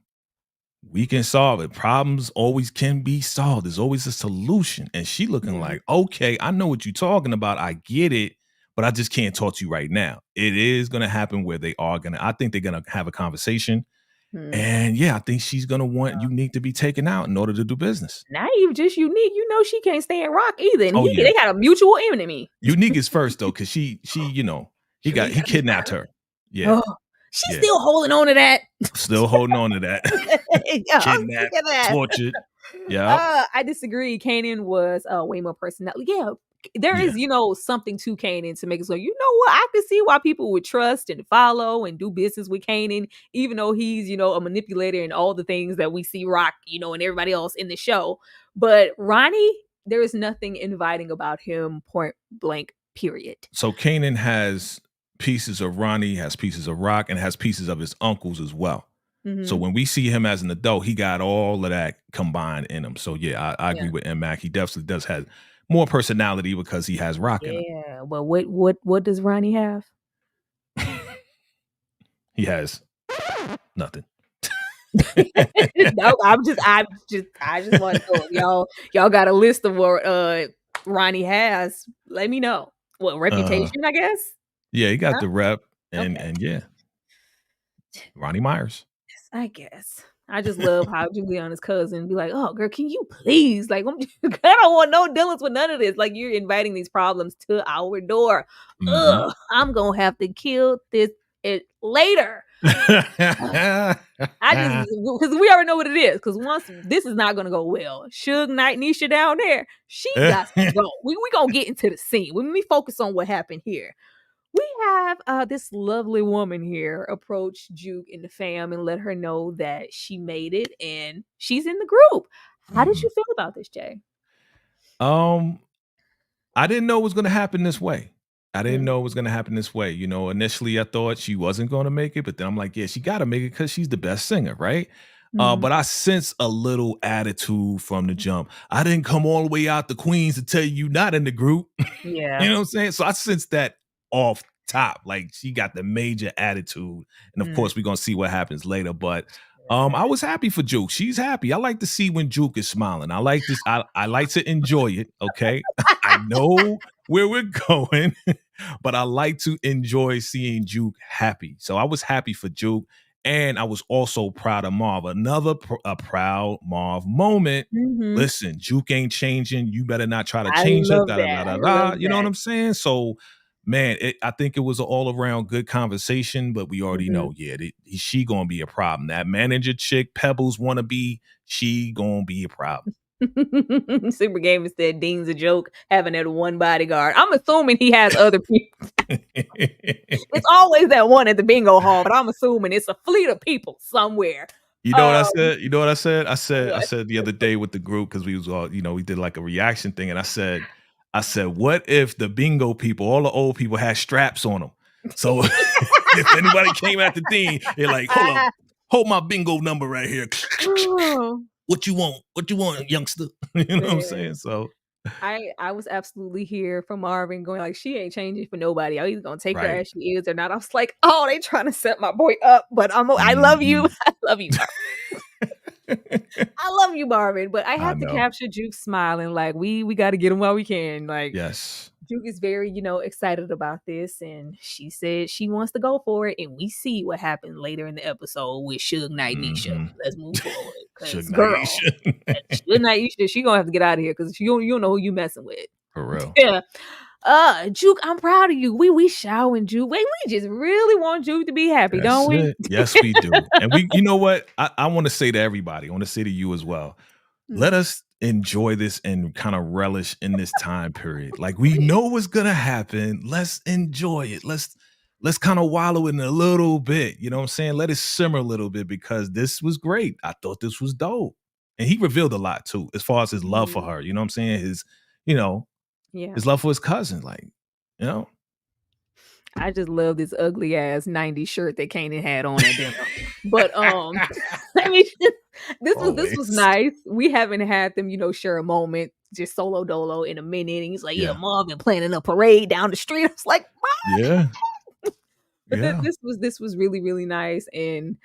Speaker 2: we can solve it. Problems always can be solved. There's always a solution. And she looking like, okay, I know what you're talking about. I get it, but I just can't talk to you right now. It is going to happen where I think they're going to have a conversation. And yeah, I think she's going to want Unique to be taken out in order to do business.
Speaker 1: Not even just Unique. You know, she can't stand RAQ either. And they got a mutual enemy.
Speaker 2: Unique is first though, because she, you know, he kidnapped her. Yeah.
Speaker 1: Oh, she's still holding on to that.
Speaker 2: Still holding on to that. Kidnapped, tortured. Yeah.
Speaker 1: I disagree. Kanan was way more personality. Yeah. There is, something to Kanan to make it so, you know what? I can see why people would trust and follow and do business with Kanan, even though he's, a manipulator and all the things that we see RAQ, and everybody else in the show. But Ronnie, there is nothing inviting about him, point blank, period.
Speaker 2: So Kanan has pieces of Ronnie, has pieces of RAQ, and has pieces of his uncles as well. So when we see him as an adult, he got all of that combined in him. So yeah, I agree with M-Mac. He definitely does have more personality because he has RAQ in him.
Speaker 1: Yeah, well, what does Ronnie have?
Speaker 2: He has nothing.
Speaker 1: No, I just want to know, y'all got a list of what Ronnie has. Let me know. What reputation, I guess?
Speaker 2: Yeah, he got the rep and yeah. Ronnie Myers.
Speaker 1: I guess. I just love how Juliana's cousin be like, oh, girl, can you please? Like, I don't want no dealings with none of this. Like, you're inviting these problems to our door. Ugh, I'm going to have to kill this later. Because we already know what it is. Because once this is not going to go well. Suge Knight, Nisha down there, she got to go. We going to get into the scene. When we focus on what happened here. We have this lovely woman here approach Juke and the fam and let her know that she made it and she's in the group. How did you feel about this, Jay?
Speaker 2: I didn't know it was going to happen this way. Initially I thought she wasn't going to make it, but then I'm like, yeah, she got to make it because she's the best singer, right? But I sense a little attitude from the jump. I didn't come all the way out to Queens to tell you not in the group.
Speaker 1: Yeah.
Speaker 2: You know what I'm saying? So I sense that off top, like she got the major attitude, and of course we're gonna see what happens later. But I was happy for Juke. She's happy. I like to see when Juke is smiling. I like this. I like to enjoy it. Okay, I know where we're going, but I like to enjoy seeing Juke happy. So I was happy for Juke, and I was also proud of Marv. Another proud Marv moment. Listen, Juke ain't changing. You better not try to change her. You know what I'm saying? So. Man, I think it was an all-around good conversation, but we already know, she gonna be a problem. That manager chick, Pebbles wannabe, she gonna be a problem.
Speaker 1: Super Gamer said Dean's a joke, having that one bodyguard. I'm assuming he has other people. It's always that one at the bingo hall, but I'm assuming it's a fleet of people somewhere.
Speaker 2: You know what I said? You know what I said? I said the other day with the group, because we was all, we did like a reaction thing, and I said, what if the bingo people, all the old people, had straps on them? So if anybody came at the Dean, they're like, hold my bingo number right here. What you want? What you want, youngster? You know what I'm saying? So
Speaker 1: I was absolutely here for Marvin going like, she ain't changing for nobody. I'm either gonna take her as she is or not. I was like, oh, they trying to set my boy up, but I love you. I love you. I love you, Marvin, but I have to capture Juke smiling. Like we got to get him while we can. Like
Speaker 2: yes,
Speaker 1: Juke is very, excited about this, and she said she wants to go for it, and we see what happened later in the episode with Suge Knight Nisha. Let's move forward, because girl, Suge Knight Nisha, she gonna have to get out of here because you don't know who you messing with.
Speaker 2: For real.
Speaker 1: Yeah. Juke, I'm proud of you. We showering Juke. We just really want Juke to be happy, don't we?
Speaker 2: It. Yes, we do. And you know what? I want to say to everybody, I want to say to you as well. Let us enjoy this and kind of relish in this time period. Like, we know what's gonna happen. Let's enjoy it. Let's kind of wallow in it a little bit. You know what I'm saying? Let it simmer a little bit, because this was great. I thought this was dope. And he revealed a lot too, as far as his love for her. You know what I'm saying? His love for his cousin. Like,
Speaker 1: I just love this ugly ass 90s shirt that Kanan had on at dinner. But I mean, this was nice. We haven't had them, share a moment just solo dolo in a minute. And he's like, yeah, Marvin planning a parade down the street. I was like, what?
Speaker 2: Yeah.
Speaker 1: But this was really, really nice. And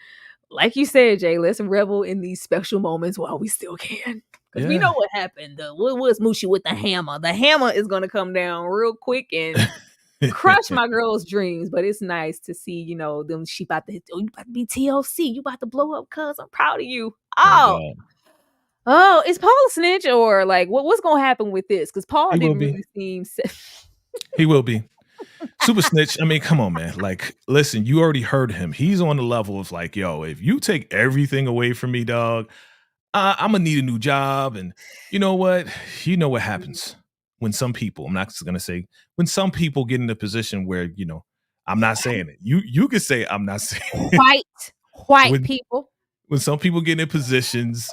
Speaker 1: like you said, Jay, let's revel in these special moments while we still can. Because we know what happened. What was Moochie with the hammer? The hammer is gonna come down real quick and crush my girl's dreams. But it's nice to see, them. She about to you about to be TLC. You about to blow up, cuz I'm proud of you. Oh, is Paul a snitch, or like what's gonna happen with this? Because Paul didn't really seem.
Speaker 2: He will be super snitch. I mean, come on, man. Like, listen, you already heard him. He's on the level of like, yo, if you take everything away from me, dog, I'm gonna need a new job. And you know what? You know what happens when some people, I'm not gonna say, when some people get in a position where, I'm not saying it. You could say I'm not saying it.
Speaker 1: White people.
Speaker 2: When some people get in positions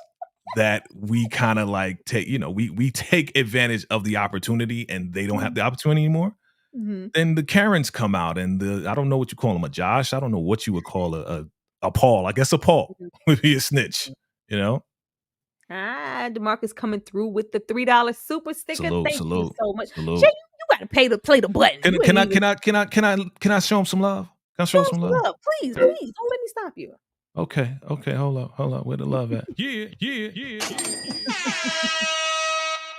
Speaker 2: that we kind of like take, we take advantage of the opportunity, and they don't have the opportunity anymore. Then the Karens come out, and I don't know what you call them, a Josh. I don't know what you would call a Paul. I guess a Paul would be a snitch,
Speaker 1: DeMarcus coming through with the $3 super sticker. Thank you so much. Jay, you gotta play the button.
Speaker 2: Can I show him some love? Can I show him some love?
Speaker 1: Please, don't let me stop you.
Speaker 2: Okay, hold up. Where the love at? Yeah.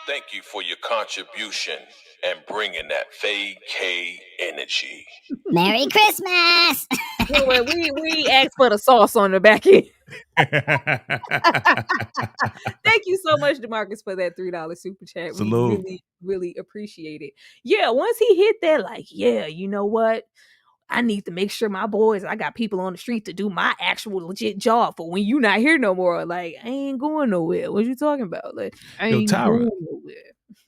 Speaker 2: Thank you for your contribution and bringing that VACAY energy.
Speaker 3: Merry Christmas!
Speaker 1: we asked for the sauce on the back end. Thank you so much, DeMarcus, for that $3 super chat.
Speaker 2: Salute.
Speaker 1: We really, really appreciate it. Yeah, once he hit that, like, yeah, you know what? I need to make sure my boys, I got people on the street to do my actual legit job for when you not here no more. Like, I ain't going nowhere. What you talking about? Like, I ain't going nowhere.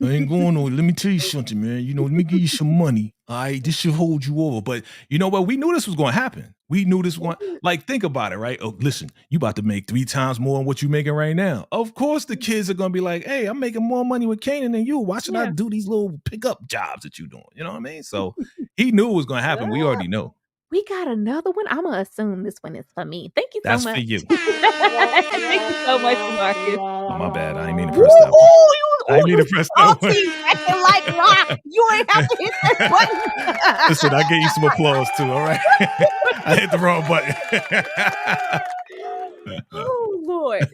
Speaker 2: I ain't going nowhere. Let me tell you something, man. Let me give you some money. All right, this should hold you over. But you know what? We knew this was going to happen. We knew this one. Like, think about it, right? Oh, listen, you about to make 3 times more than what you're making right now. Of course, the kids are going to be like, hey, I'm making more money with Kanan than you. Why should I do these little pickup jobs that you're doing? You know what I mean? So he knew it was going to happen. We already know.
Speaker 1: We got another one. I'm going to assume this one is for me. Thank you so much.
Speaker 2: That's for you.
Speaker 1: Thank you so much, Marcus.
Speaker 2: Oh, my bad. I didn't mean to press that one. I didn't mean to press that one.
Speaker 1: Acting like RAQ. You ain't have to hit that button.
Speaker 2: Listen, I gave you some applause too, all right? I hit the wrong button.
Speaker 1: Oh, Lord.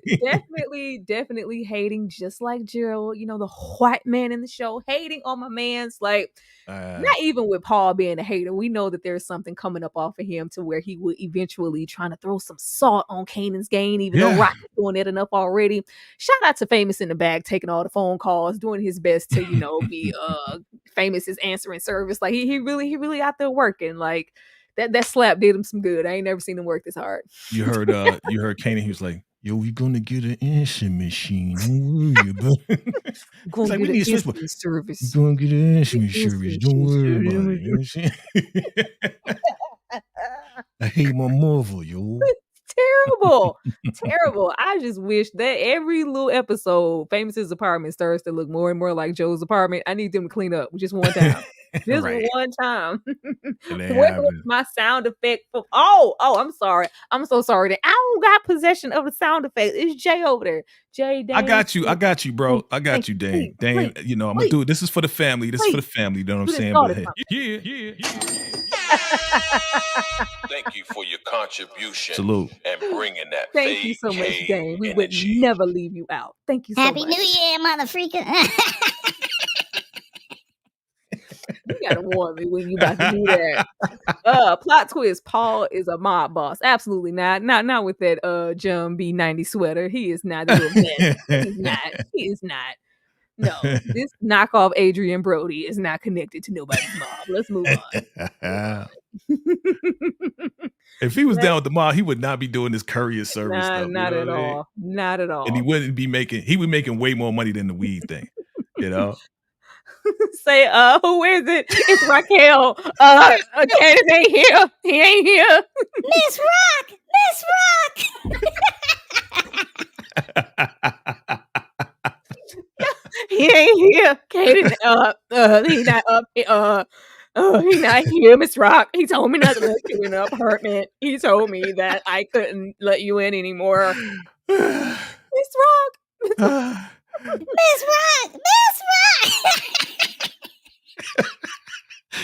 Speaker 1: Definitely hating, just like Gerald, the white man in the show, hating on my man's like, not even with Paul being a hater. We know that there's something coming up off of him to where he would eventually trying to throw some salt on Kanan's game, even though RAQ is doing it enough already. Shout out to Famous in the bag, taking all the phone calls, doing his best to, be Famous is answering service. Like he really out there working. Like that slap did him some good. I ain't never seen him work this hard.
Speaker 2: You heard Kanan, he was like, yo, we gonna get an answering machine. Don't worry about it.
Speaker 1: Gonna
Speaker 2: like,
Speaker 1: get
Speaker 2: we need
Speaker 1: an
Speaker 2: switchboard.
Speaker 1: service.
Speaker 2: We're gonna get an answering service. Don't worry about it. You know what I'm saying? I hate my mother, yo.
Speaker 1: Terrible. I just wish that every little episode, Famous's apartment starts to look more and more like Joe's apartment. I need them to clean up just one time. Just one time. What was my sound effect for? Oh, I'm sorry. I'm so sorry that I don't got possession of the sound effect. It's Jay over there. Jay, Dane.
Speaker 2: I got you, bro. I got you, Dane. Dane, I'm gonna do it. This is for the family. This is for the family. You know what I'm saying? But hey, yeah. Thank you for your contribution. Salute. And bringing that.
Speaker 1: Thank you so much, Dane. We would never leave you out. Thank you so much.
Speaker 3: Happy New Year, motherfreaker.
Speaker 1: gotta warn me when you about to do that. Plot twist, Paul is a mob boss. Absolutely not. Not with that John B90 sweater. He is not a little mess. He's not. He is not. No, this knockoff Adrian Brody is not connected to nobody's mob. Let's move on.
Speaker 2: If he was down with the mob, he would not be doing this courier service stuff.
Speaker 1: Not at all. Not at all.
Speaker 2: And he would be making way more money than the weed thing. You know?
Speaker 3: Say, who is it? It's Raquel. Kanan ain't here. He ain't here.
Speaker 4: Miss Rock!
Speaker 3: He ain't here. Kanan, he not up. He not here, Miss Rock. He told me not to let you in the apartment. He told me that I couldn't let you in anymore. Miss Rock.
Speaker 4: Miss Rock!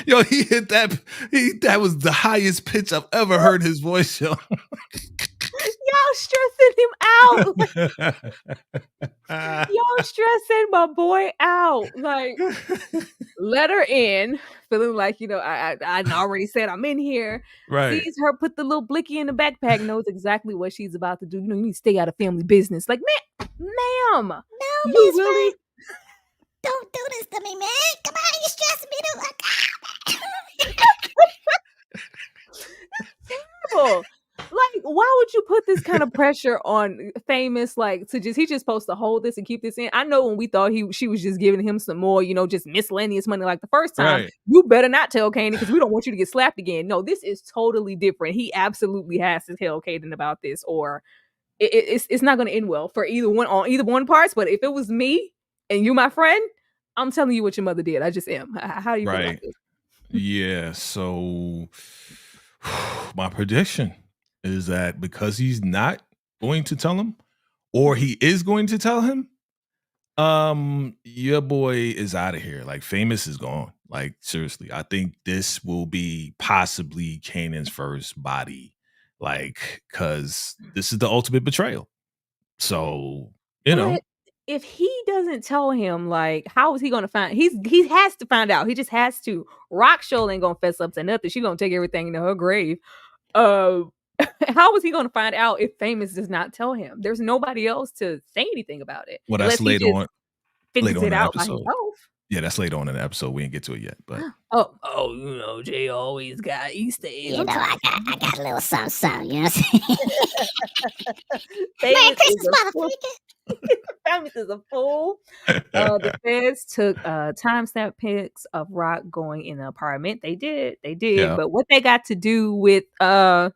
Speaker 2: Yo, he hit that. That was the highest pitch I've ever heard his voice, yo.
Speaker 1: Y'all stressing him out. Y'all stressing my boy out. Like, let her in, feeling like, I already said I'm in here.
Speaker 2: Right.
Speaker 1: Sees her put the little blicky in the backpack, knows exactly what she's about to do. You need to stay out of family business. Like, ma'am.
Speaker 4: No,
Speaker 1: you
Speaker 4: Miss
Speaker 1: really
Speaker 4: Rock. Don't do this to me, man. Come on, you stressing me to
Speaker 1: terrible. Like, why would you put this kind of pressure on Famous? Like, he's just supposed to hold this and keep this in. I know when we thought she was just giving him some more, just miscellaneous money like the first time.
Speaker 2: Right.
Speaker 1: You better not tell Kanan because we don't want you to get slapped again. No, this is totally different. He absolutely has to tell Kanan about this, or it's not going to end well for either one parts. But if it was me and you, my friend, I'm telling you what your mother did. I just am. How do you feel about this?
Speaker 2: Yeah. So my prediction is that because he's not going to tell him, or he is going to tell him, your boy is out of here. Like, Famous is gone. Like, seriously, I think this will be possibly Kanan's first body. Like, because this is the ultimate betrayal. So,
Speaker 1: But if he doesn't tell him, like, how is he going to find? He has to find out. He just has to. Rock show ain't gonna fess up to nothing. She gonna take everything into her grave. How is he going to find out if Famous does not tell him? There's nobody else to say anything about it.
Speaker 2: Well, that's later on.
Speaker 1: Figures it out by
Speaker 2: episode.
Speaker 1: himself.
Speaker 2: Yeah, that's later on in the episode. We didn't get to it yet, but
Speaker 1: Jay always got Easter eggs.
Speaker 4: I got a little something, you know what I'm saying?
Speaker 1: Merry Christmas, motherfucker. Famous is a fool. The feds took timestamp pics of Rock going in the apartment. They did.
Speaker 2: Yeah.
Speaker 1: But what they got to do with what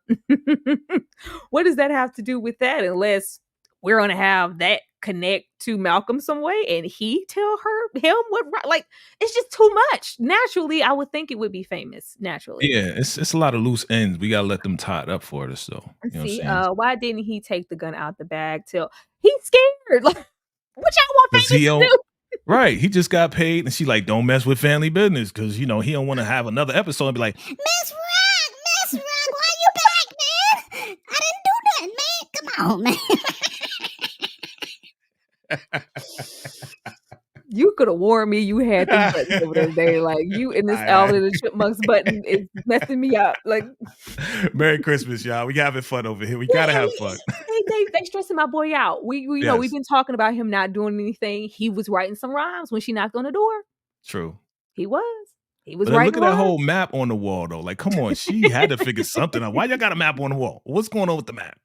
Speaker 1: does that have to do with that? Unless we're gonna have that connect to Malcolm some way and he tell him what, like, it's just too much. Naturally, I would think it would be Famous. Naturally.
Speaker 2: Yeah, it's a lot of loose ends. We gotta let them tie it up for us, though.
Speaker 1: See, why didn't he take the gun out the bag till he's scared? Like, what y'all want Famous to do?
Speaker 2: Right, he just got paid, and she like, don't mess with family business, because he don't want to have another episode and be like,
Speaker 4: Miss Rock, why you back, man? I didn't do nothing, man. Come on, man.
Speaker 1: You could have warned me you had these buttons over there today. Like, you in this Alvin and the Chipmunks button is messing me up. Like,
Speaker 2: Merry Christmas, y'all. We having fun over here. We gotta have fun.
Speaker 1: They stressing my boy out. We know we've been talking about him not doing anything. He was writing some rhymes when she knocked on the door.
Speaker 2: True.
Speaker 1: He was
Speaker 2: But
Speaker 1: writing.
Speaker 2: Look at that whole map on the wall, though. Like, come on, she had to figure something out. Why y'all got a map on the wall? What's going on with the map?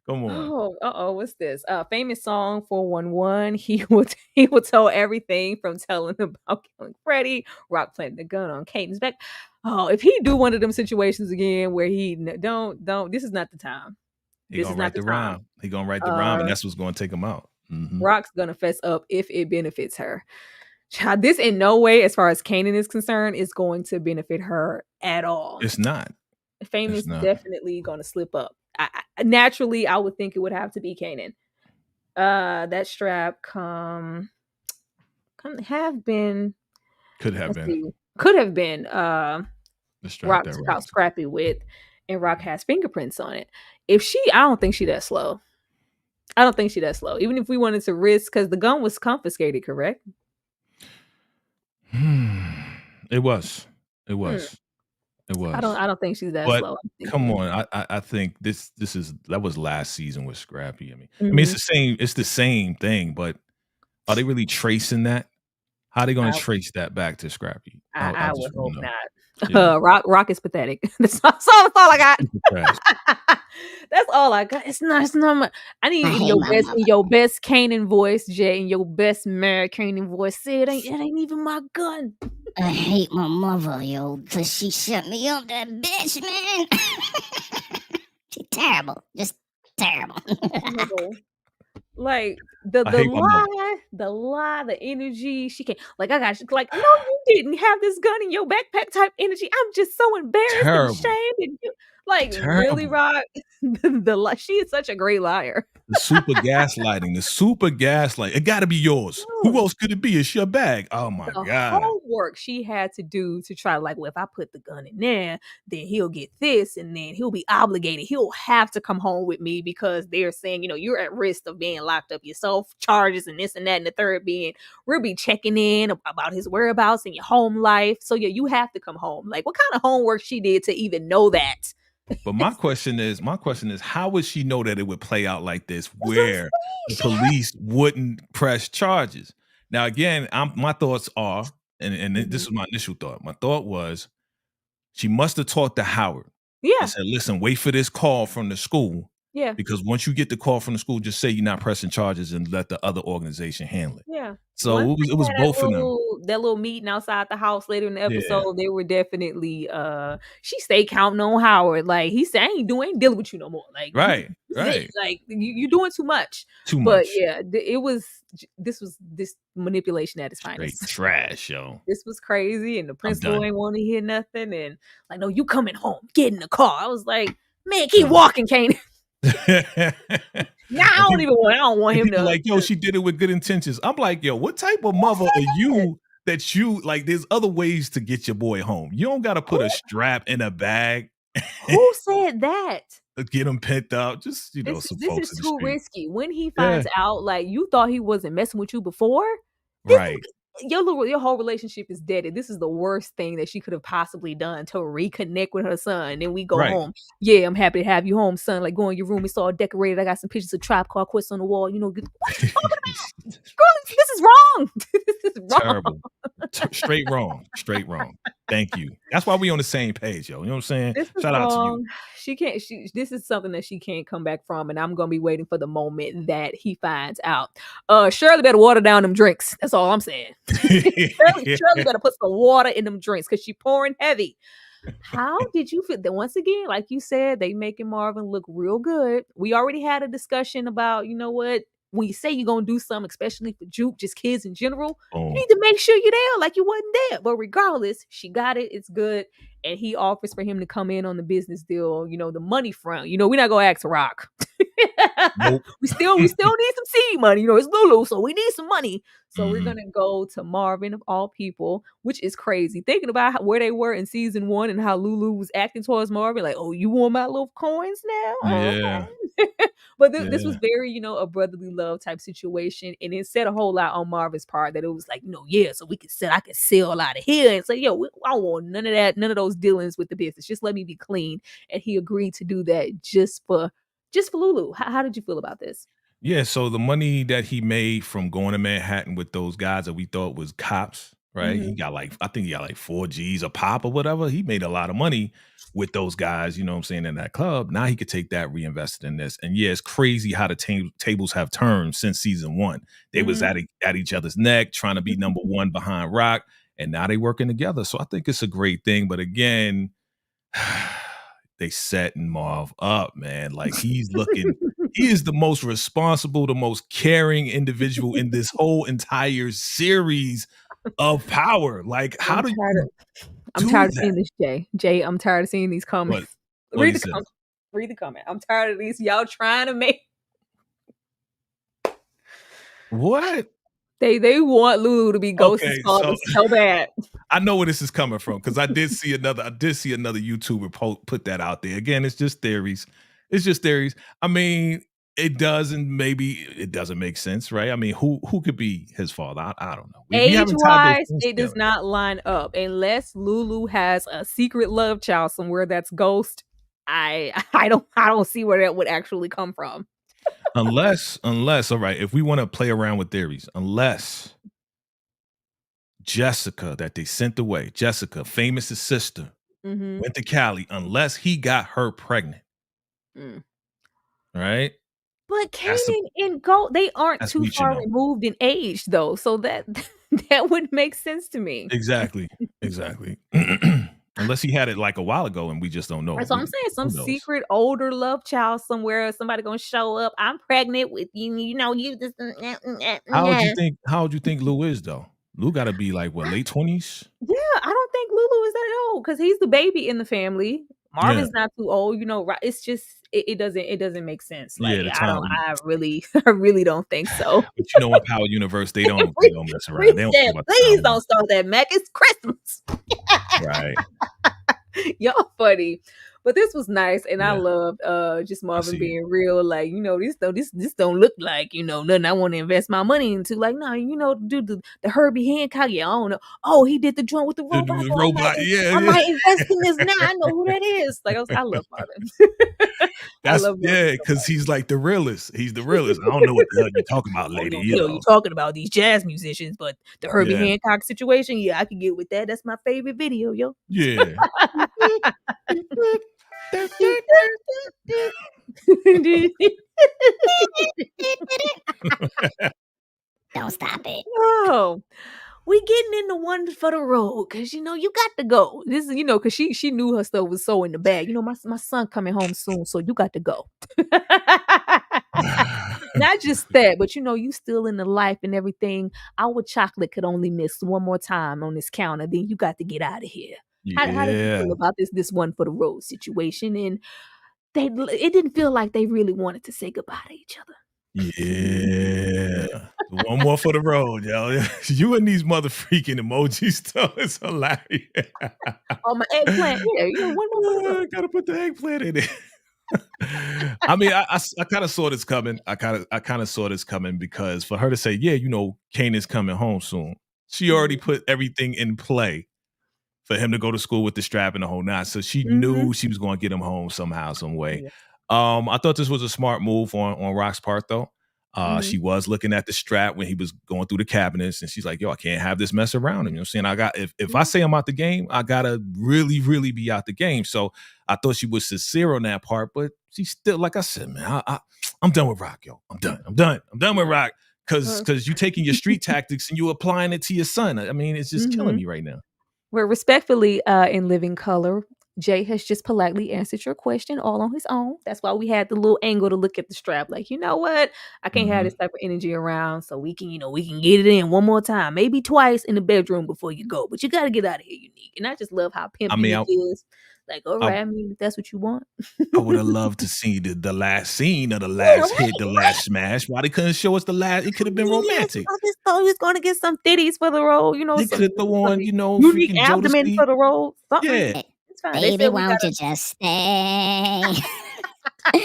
Speaker 2: Come on.
Speaker 1: What's this? Famous song 411. He will tell everything from telling about killing Freddie, Rock planting the gun on Kaden's back. Oh, if he do one of them situations again where he don't, this is not the time.
Speaker 2: He gonna write the rhyme. He gonna write the rhyme, and that's what's gonna take him out. Mm-hmm.
Speaker 1: Rock's gonna fess up if it benefits her. Child, this in no way, as far as Kanan is concerned, is going to benefit her at all.
Speaker 2: It's not.
Speaker 1: Famous definitely gonna slip up. Naturally, I would think it would have to be Kanan. That strap could have been the strap Rock's out scrappy with, and Rock has fingerprints on it. I don't think she that slow. Even if we wanted to risk, because the gun was confiscated, correct?
Speaker 2: It was. It was. It was.
Speaker 1: I don't think she's that
Speaker 2: But
Speaker 1: slow.
Speaker 2: come on, I think this is that was last season with Scrappy. I mean,
Speaker 1: Mhm.
Speaker 2: it's the same thing, but are they really tracing that? How are they gonna
Speaker 1: I
Speaker 2: trace that back to Scrappy? I
Speaker 1: I
Speaker 2: just
Speaker 1: would
Speaker 2: wanna
Speaker 1: hope
Speaker 2: know.
Speaker 1: not.
Speaker 2: Yeah.
Speaker 1: Rock is pathetic. That's all I got.
Speaker 2: Super trash.
Speaker 1: That's all I got. It's not my I
Speaker 4: I
Speaker 1: need
Speaker 4: hate my mother.
Speaker 1: in your best Kanan voice, Jay, in your best Mary Kanan voice. Say it ain't even my gun.
Speaker 4: I hate my mother, yo, because she shut me up, that bitch, man. She's terrible. Just terrible.
Speaker 1: No. Like the
Speaker 2: I hate my mother.
Speaker 1: the energy she can like I got like no you didn't have this gun in your backpack type energy. I'm just so embarrassed and
Speaker 2: Terrible.
Speaker 1: ashamed and you like really
Speaker 2: Terrible.
Speaker 1: Rock she is such a great liar.
Speaker 2: The super gaslighting. The super gaslight. It gotta be yours. Who else could it be? It's your bag. Oh my
Speaker 1: The
Speaker 2: God.
Speaker 1: homework she had to do to try like, well, if I put the gun in there, then he'll get this, and then he'll be obligated. He'll have to come home with me because they're saying, you're at risk of being locked up yourself, charges and this and that, and the third being we'll be checking in about his whereabouts and your home life. So yeah, you have to come home. Like, what kind of homework she did to even know that?
Speaker 2: But my question is, how would she know that it would play out like this,
Speaker 1: That's what I'm
Speaker 2: where the
Speaker 1: saying. She had
Speaker 2: police wouldn't press charges? Now, again, my thoughts are, and this
Speaker 1: Mhm.
Speaker 2: was my initial thought. My thought was she must have talked to Howard and
Speaker 1: Yeah,
Speaker 2: said, "Listen, wait for this call from the school,
Speaker 1: yeah.
Speaker 2: because once you get the call from the school, just say you're not pressing charges and let the other organization handle it."
Speaker 1: Yeah.
Speaker 2: So
Speaker 1: Once
Speaker 2: it
Speaker 1: they
Speaker 2: was
Speaker 1: had that
Speaker 2: both of them.
Speaker 1: little meeting outside the house later in the
Speaker 2: Yeah,
Speaker 1: episode, they were definitely she stayed counting on Howard. Like he said, I ain't dealing with you no more. Like
Speaker 2: right,
Speaker 1: this is it.
Speaker 2: right.
Speaker 1: Like you doing too much.
Speaker 2: Too
Speaker 1: But
Speaker 2: much.
Speaker 1: yeah, this was this manipulation at its
Speaker 2: Straight
Speaker 1: finest.
Speaker 2: trash, yo.
Speaker 1: This was crazy, and the
Speaker 2: I'm
Speaker 1: principal
Speaker 2: done.
Speaker 1: ain't want to hear nothing. And like, no, you coming home, get in the car. I was like, man, keep
Speaker 2: Done.
Speaker 1: walking, Kane. Now
Speaker 2: And people
Speaker 1: I don't want
Speaker 2: And
Speaker 1: him
Speaker 2: people
Speaker 1: to.
Speaker 2: like, yo, she did it with good intentions. I'm like, yo, what type of mother are you that you like? There's other ways to get your boy home. You don't got to put a strap in a bag
Speaker 1: Who said that?
Speaker 2: to get him picked up. Just, some
Speaker 1: This
Speaker 2: folks
Speaker 1: is
Speaker 2: in the
Speaker 1: too
Speaker 2: street.
Speaker 1: risky. When he
Speaker 2: Yeah,
Speaker 1: finds out, like, you thought he wasn't messing with you before, this
Speaker 2: right,
Speaker 1: your whole relationship is dead. And this is the worst thing that she could have possibly done to reconnect with her son. And then we go
Speaker 2: right.
Speaker 1: home. Yeah, I'm happy to have you home, son. Like, go in your room. It's all decorated. I got some pictures of Tribe Called Quest on the wall. What you talking about? Girl, this is wrong. This is wrong.
Speaker 2: Terrible. Straight wrong. Straight wrong. Thank you. That's why we on the same page, yo. You know what I'm saying?
Speaker 1: This is
Speaker 2: Shout out to you.
Speaker 1: wrong. She can't. This is something that she can't come back from, and I'm gonna be waiting for the moment that he finds out. Shirley better water down them drinks. That's all I'm saying. Shirley better put some water in them drinks because she pouring heavy. How did you feel that once again, like you said, they making Marvin look real good? We already had a discussion about, you know what? When you say you're gonna do something, especially for Juke, just kids in general, you
Speaker 2: Boom.
Speaker 1: need to make sure you're there like you wasn't there. But regardless, she got it, it's good. And he offers for him to come in on the business deal, the money front. We're not gonna ask Rock.
Speaker 2: Nope.
Speaker 1: we still need some seed money. It's Lulu, so we need some money. So we're
Speaker 2: Mhm.
Speaker 1: gonna go to Marvin of all people, which is crazy. Thinking about where they were in season 1 and how Lulu was acting towards Marvin, like, oh, you want my little coins now?
Speaker 2: Yeah.
Speaker 1: But this was
Speaker 2: Yeah.
Speaker 1: very, a brotherly love type situation, and it said a whole lot on Marvin's part that it was like, yeah, so I could sell out of here and say, yo, I don't want none of that, none of those dealings with the business. Just let me be clean. And he agreed to do that just for Lulu. How did you feel about this?
Speaker 2: Yeah, so the money that he made from going to Manhattan with those guys that we thought was cops, right?
Speaker 1: Mhm.
Speaker 2: I think he got like 4 G's a pop or whatever. He made a lot of money with those guys, you know what I'm saying, in that club. Now he could take that, reinvest it in this. And yeah, it's crazy how the tables have turned since season 1. They was
Speaker 1: Mhm.
Speaker 2: at each other's neck, trying to be number 1 behind Rock, and now they working together. So I think it's a great thing. But again, they setting Marv up, man. Like he is the most responsible, the most caring individual in this whole entire series of Power. Like, how
Speaker 1: I'm
Speaker 2: do
Speaker 1: tired
Speaker 2: you
Speaker 1: I'm
Speaker 2: do
Speaker 1: tired of
Speaker 2: that?
Speaker 1: seeing this, Jay. Jay, I'm tired of seeing these
Speaker 2: What
Speaker 1: comments.
Speaker 2: what he
Speaker 1: Read the
Speaker 2: said?
Speaker 1: comment. Read the comment. I'm tired of these. Y'all trying to make
Speaker 2: What?
Speaker 1: they want Lulu to be Ghost's
Speaker 2: Okay,
Speaker 1: father
Speaker 2: so
Speaker 1: so bad.
Speaker 2: I know where this is coming from because I did see another YouTuber put that out there. Again, it's just theories. It's just theories. I mean, it does, and maybe it doesn't make sense, right? I mean, who could be his father? I don't know. We haven't tied those
Speaker 3: Age-wise,
Speaker 2: things
Speaker 3: it does
Speaker 2: together.
Speaker 3: not line up unless Lulu has a secret love child somewhere that's Ghost. I don't see where that would actually come from.
Speaker 2: Unless, all right, if we want to play around with theories, unless Jessica that they sent away, Jessica, famous sister,
Speaker 3: Mhm.
Speaker 2: went to Cali, unless he got her pregnant,
Speaker 3: Mm.
Speaker 2: right?
Speaker 3: But
Speaker 2: That's
Speaker 3: Kanan and Gold, they aren't
Speaker 2: that's
Speaker 3: too
Speaker 2: reaching
Speaker 3: far
Speaker 2: though.
Speaker 3: removed in age though, so that that would make sense to me.
Speaker 2: Exactly. Unless he had it like a while ago and we just don't know.
Speaker 3: That's what I'm saying. Some
Speaker 2: Who knows?
Speaker 3: secret older love child somewhere. Somebody gonna show up. I'm pregnant with you. You know you just.
Speaker 2: How would you think Lou is though? Lou got to be like what, late 20s?
Speaker 3: Yeah, I don't think Lulu is that old because he's the baby in the family.
Speaker 2: Yeah.
Speaker 3: Marvin's not too old, you know. Right? It's just it doesn't make sense.
Speaker 2: Yeah,
Speaker 3: Like
Speaker 2: the
Speaker 3: I don't.
Speaker 2: time.
Speaker 3: I really don't think so.
Speaker 2: But you know, in Power Universe, they don't mess around. They don't
Speaker 3: Reset,
Speaker 2: think about the
Speaker 3: please
Speaker 2: timeline.
Speaker 3: don't start that, Mac. It's Christmas.
Speaker 2: Right.
Speaker 3: Y'all funny. But this was nice, and I
Speaker 2: Yeah.
Speaker 3: loved just Marvin
Speaker 2: see
Speaker 3: being real. Like, you know, this don't look like, you know, nothing I want to invest my money into. Like, no, you know, do the Herbie Hancock. Yeah, I don't know. Oh, he did the joint with the
Speaker 2: The
Speaker 3: robot.
Speaker 2: robot,
Speaker 3: I might invest in this now. I know who that is. Like, I love Marvin. I love Marvin so
Speaker 2: because
Speaker 3: much.
Speaker 2: he's like the realist. He's the realist. I don't know what the hell you're talking about,
Speaker 3: I don't
Speaker 2: lady.
Speaker 3: know,
Speaker 2: You know.
Speaker 3: you're talking about these jazz musicians, but the Herbie
Speaker 2: Yeah.
Speaker 3: Hancock situation, yeah, I can get with that. That's my favorite video, yo.
Speaker 2: Yeah.
Speaker 4: Don't stop it.
Speaker 3: Oh, we getting into one for the road because you know you got to go. This is because she knew her stuff was so in the bag. You know, my son coming home soon, so you got to go. Not just that, but you still in the life and everything. Our chocolate could only miss one more time on this counter. Then you got to get out of here. How did you
Speaker 2: Yeah.
Speaker 3: feel about this one for the road situation? And it didn't feel like they really wanted to say goodbye to each other.
Speaker 2: Yeah. One more for the road, yo. You and these mother freaking emojis, though, it's hilarious.
Speaker 3: Oh, my eggplant. Yeah, one more for the road.
Speaker 2: Gotta put the eggplant in it. I mean, I kind of saw this coming. I kind of saw this coming because for her to say, yeah, Kanan's coming home soon. She already put everything in play for him to go to school with the strap and the whole nine. So she knew she was going to get him home somehow, some way.
Speaker 3: Yeah.
Speaker 2: I thought this was a smart move on RAQ's part, though. She was looking at the strap when he was going through the cabinets, and she's like, yo, I can't have this mess around him. You know what I'm saying? If I say I'm out the game, I gotta really, really be out the game. So I thought she was sincere on that part, but she's still, like I said, man, I'm done with RAQ, yo. I'm done with RAQ. Because you taking your street tactics and you applying it to your son. I mean, it's just killing me right now.
Speaker 3: Well, respectfully, in living color, Jay has just politely answered your question all on his own. That's why we had the little angle to look at the strap. Like, you know what? I can't have this type of energy around. So we can get it in one more time, maybe twice in the bedroom before you go. But you got to get out of here, Unique. And I just love how pimpy it is. Like, all right, I mean, if that's what you want.
Speaker 2: I would have loved to see the last scene of the last hit, the last smash. Why they couldn't show us the last? It could have been romantic.
Speaker 3: I just thought he was going to get some titties for the role.
Speaker 2: They could have thrown on,
Speaker 3: Unique
Speaker 2: freaking
Speaker 3: abdomen
Speaker 2: Jodeci.
Speaker 3: for the role. Something.
Speaker 2: Yeah.
Speaker 3: It's fine.
Speaker 4: Baby, won't you just stay for a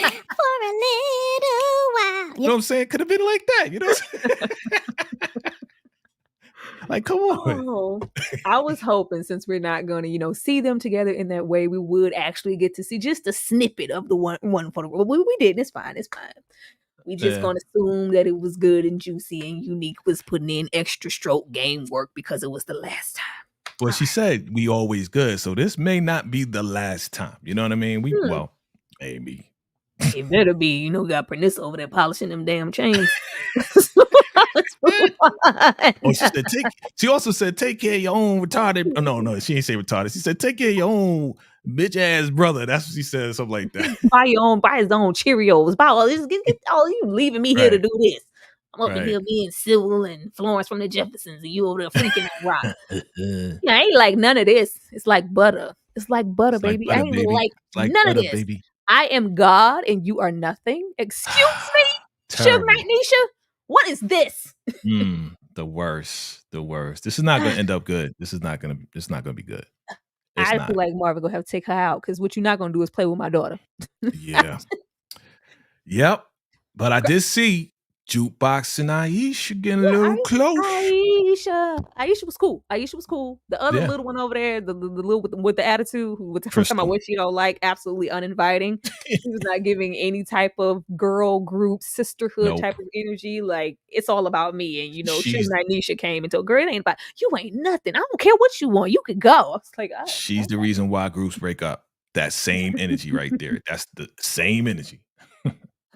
Speaker 4: little while?
Speaker 2: You know what I'm saying? Could have been like that. You know what I'm saying? Like, come on.
Speaker 3: Oh, I was hoping since we're not going to, see them together in that way, we would actually get to see just a snippet of the one for the road. We didn't. It's fine. It's fine. We just gonna assume that it was good and juicy and Unique was putting in extra stroke game work because it was the last time.
Speaker 2: Well, she said we always good, so this may not be the last time. You know what I mean? Well, maybe.
Speaker 3: It better be, got Pernissa over there polishing them damn chains.
Speaker 2: She also said, take care of your own retarded. Oh, no, she ain't say retarded. She said, take care of your own bitch ass brother. That's what she said, something like that.
Speaker 3: Buy his own Cheerios. Buy all this. Get all you leaving me here to do this. I'm up in here being civil and Florence from the Jeffersons, and you over there freaking out rock. Yeah, I ain't like none of this. It's like butter. It's like butter, baby.
Speaker 2: Like butter,
Speaker 3: I ain't
Speaker 2: baby.
Speaker 3: like none of this. Baby. I am God and you are nothing. Excuse me, Suge Knight Nisha. What is this?
Speaker 2: The worst. This is not going to end up good. It's not going to be good.
Speaker 3: I feel like Marvin gonna have to take her out because what you're not gonna do is play with my daughter.
Speaker 2: Yeah. Yep. But I did see Jukebox and Aisha getting a
Speaker 1: Yeah,
Speaker 2: little close.
Speaker 1: Aisha was cool. Aisha was cool. The other
Speaker 2: Yeah.
Speaker 1: little one over there, the little with the attitude, who was talking about
Speaker 2: Crystal.
Speaker 1: what she don't like, absolutely uninviting. She was not giving any type of girl group sisterhood
Speaker 2: Nope.
Speaker 1: type of energy. Like it's all about me. And Suge
Speaker 2: She's
Speaker 1: Knight Nisha came and told girl, it ain't about you. Ain't nothing. I don't care what you want. You could go. I was like, oh,
Speaker 2: she's the reason why groups break up. That same energy right there. That's the same energy.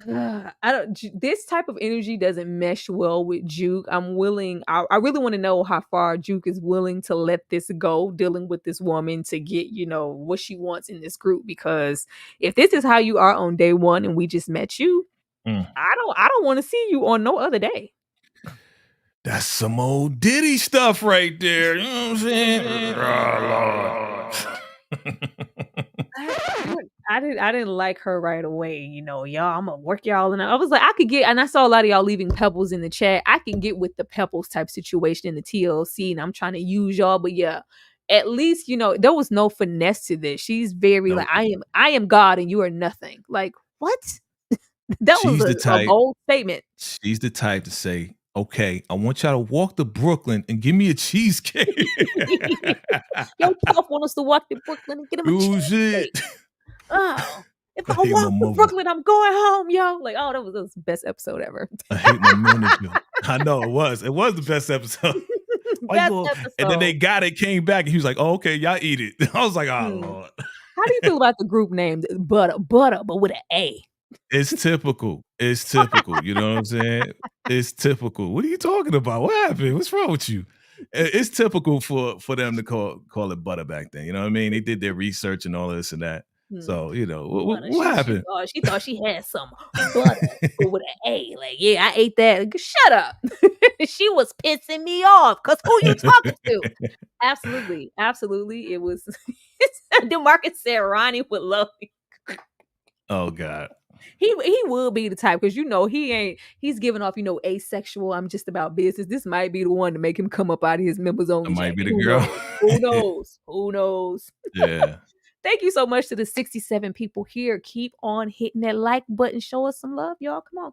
Speaker 1: I don't. This type of energy doesn't mesh well with Juke. I'm willing. I really want to know how far Juke is willing to let this go, dealing with this woman to get what she wants in this group. Because if this is how you are on day one and we just met you, I don't want to see you on no other day.
Speaker 2: That's some old Diddy stuff right there. You know what I'm saying? Oh, Lord.
Speaker 1: I didn't like her right away. Y'all, I'm gonna work y'all, and I was like, I could get, and I saw a lot of y'all leaving pebbles in the chat. I can get with the pebbles type situation in the TLC, and I'm trying to use y'all, but yeah, at least there was no finesse to this. She's very
Speaker 2: Nope.
Speaker 1: like, I am God and you are nothing. Like what? That
Speaker 2: She's
Speaker 1: was
Speaker 2: the
Speaker 1: a
Speaker 2: type.
Speaker 1: bold statement.
Speaker 2: She's the type to say, "Okay, I want y'all to walk to Brooklyn and give me a cheesecake."
Speaker 1: Yo, Puff want us to walk to Brooklyn and get him a cheesecake. Oh, if I walk to Brooklyn, I'm going home, yo. Like, oh, that was the best episode ever.
Speaker 2: I hate my manager. I know it was. It was the best episode.
Speaker 1: Episode.
Speaker 2: And then they got it, came back, and he was like, "Oh, okay, y'all eat it." I was like, "Oh Lord."
Speaker 1: How do you feel about the group named Butter, but with an A?
Speaker 2: It's typical. It's typical. You know what I'm saying? It's typical. What are you talking about? What happened? What's wrong with you? It's typical for them to call it butter back then. You know what I mean? They did their research and all this and that. So, what happened?
Speaker 1: She thought she had some butter with an A. Like, yeah, I ate that. Shut up. She was pissing me off because who you talking to? Absolutely. Absolutely. It was DeMarcus said Ronnie would love me.
Speaker 2: Oh, God.
Speaker 1: He will be the type because he's giving off asexual. I'm just about business. This might be the one to make him come up out of his members only.
Speaker 2: It might be the girl.
Speaker 1: Who knows? Who knows?
Speaker 2: Yeah.
Speaker 1: Thank you so much to the 67 people here. Keep on hitting that like button. Show us some love, y'all. Come on.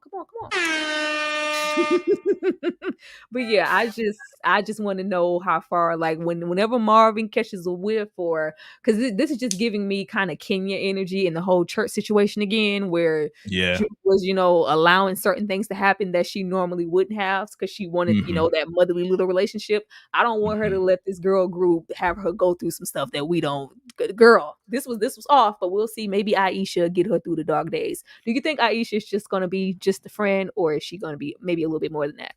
Speaker 1: But yeah, I just want to know how far, like whenever Marvin catches a whiff, or because this is just giving me kind of Kenya energy in the whole church situation again, where Juke was allowing certain things to happen that she normally wouldn't have because she wanted that motherly little relationship. I don't want her to let this girl group have her go through some stuff that we don't. Girl, this was off, but we'll see. Maybe Aisha get her through the dog days. Do you think Aisha is just going to be just a friend, or is she going to be maybe a little bit more than that?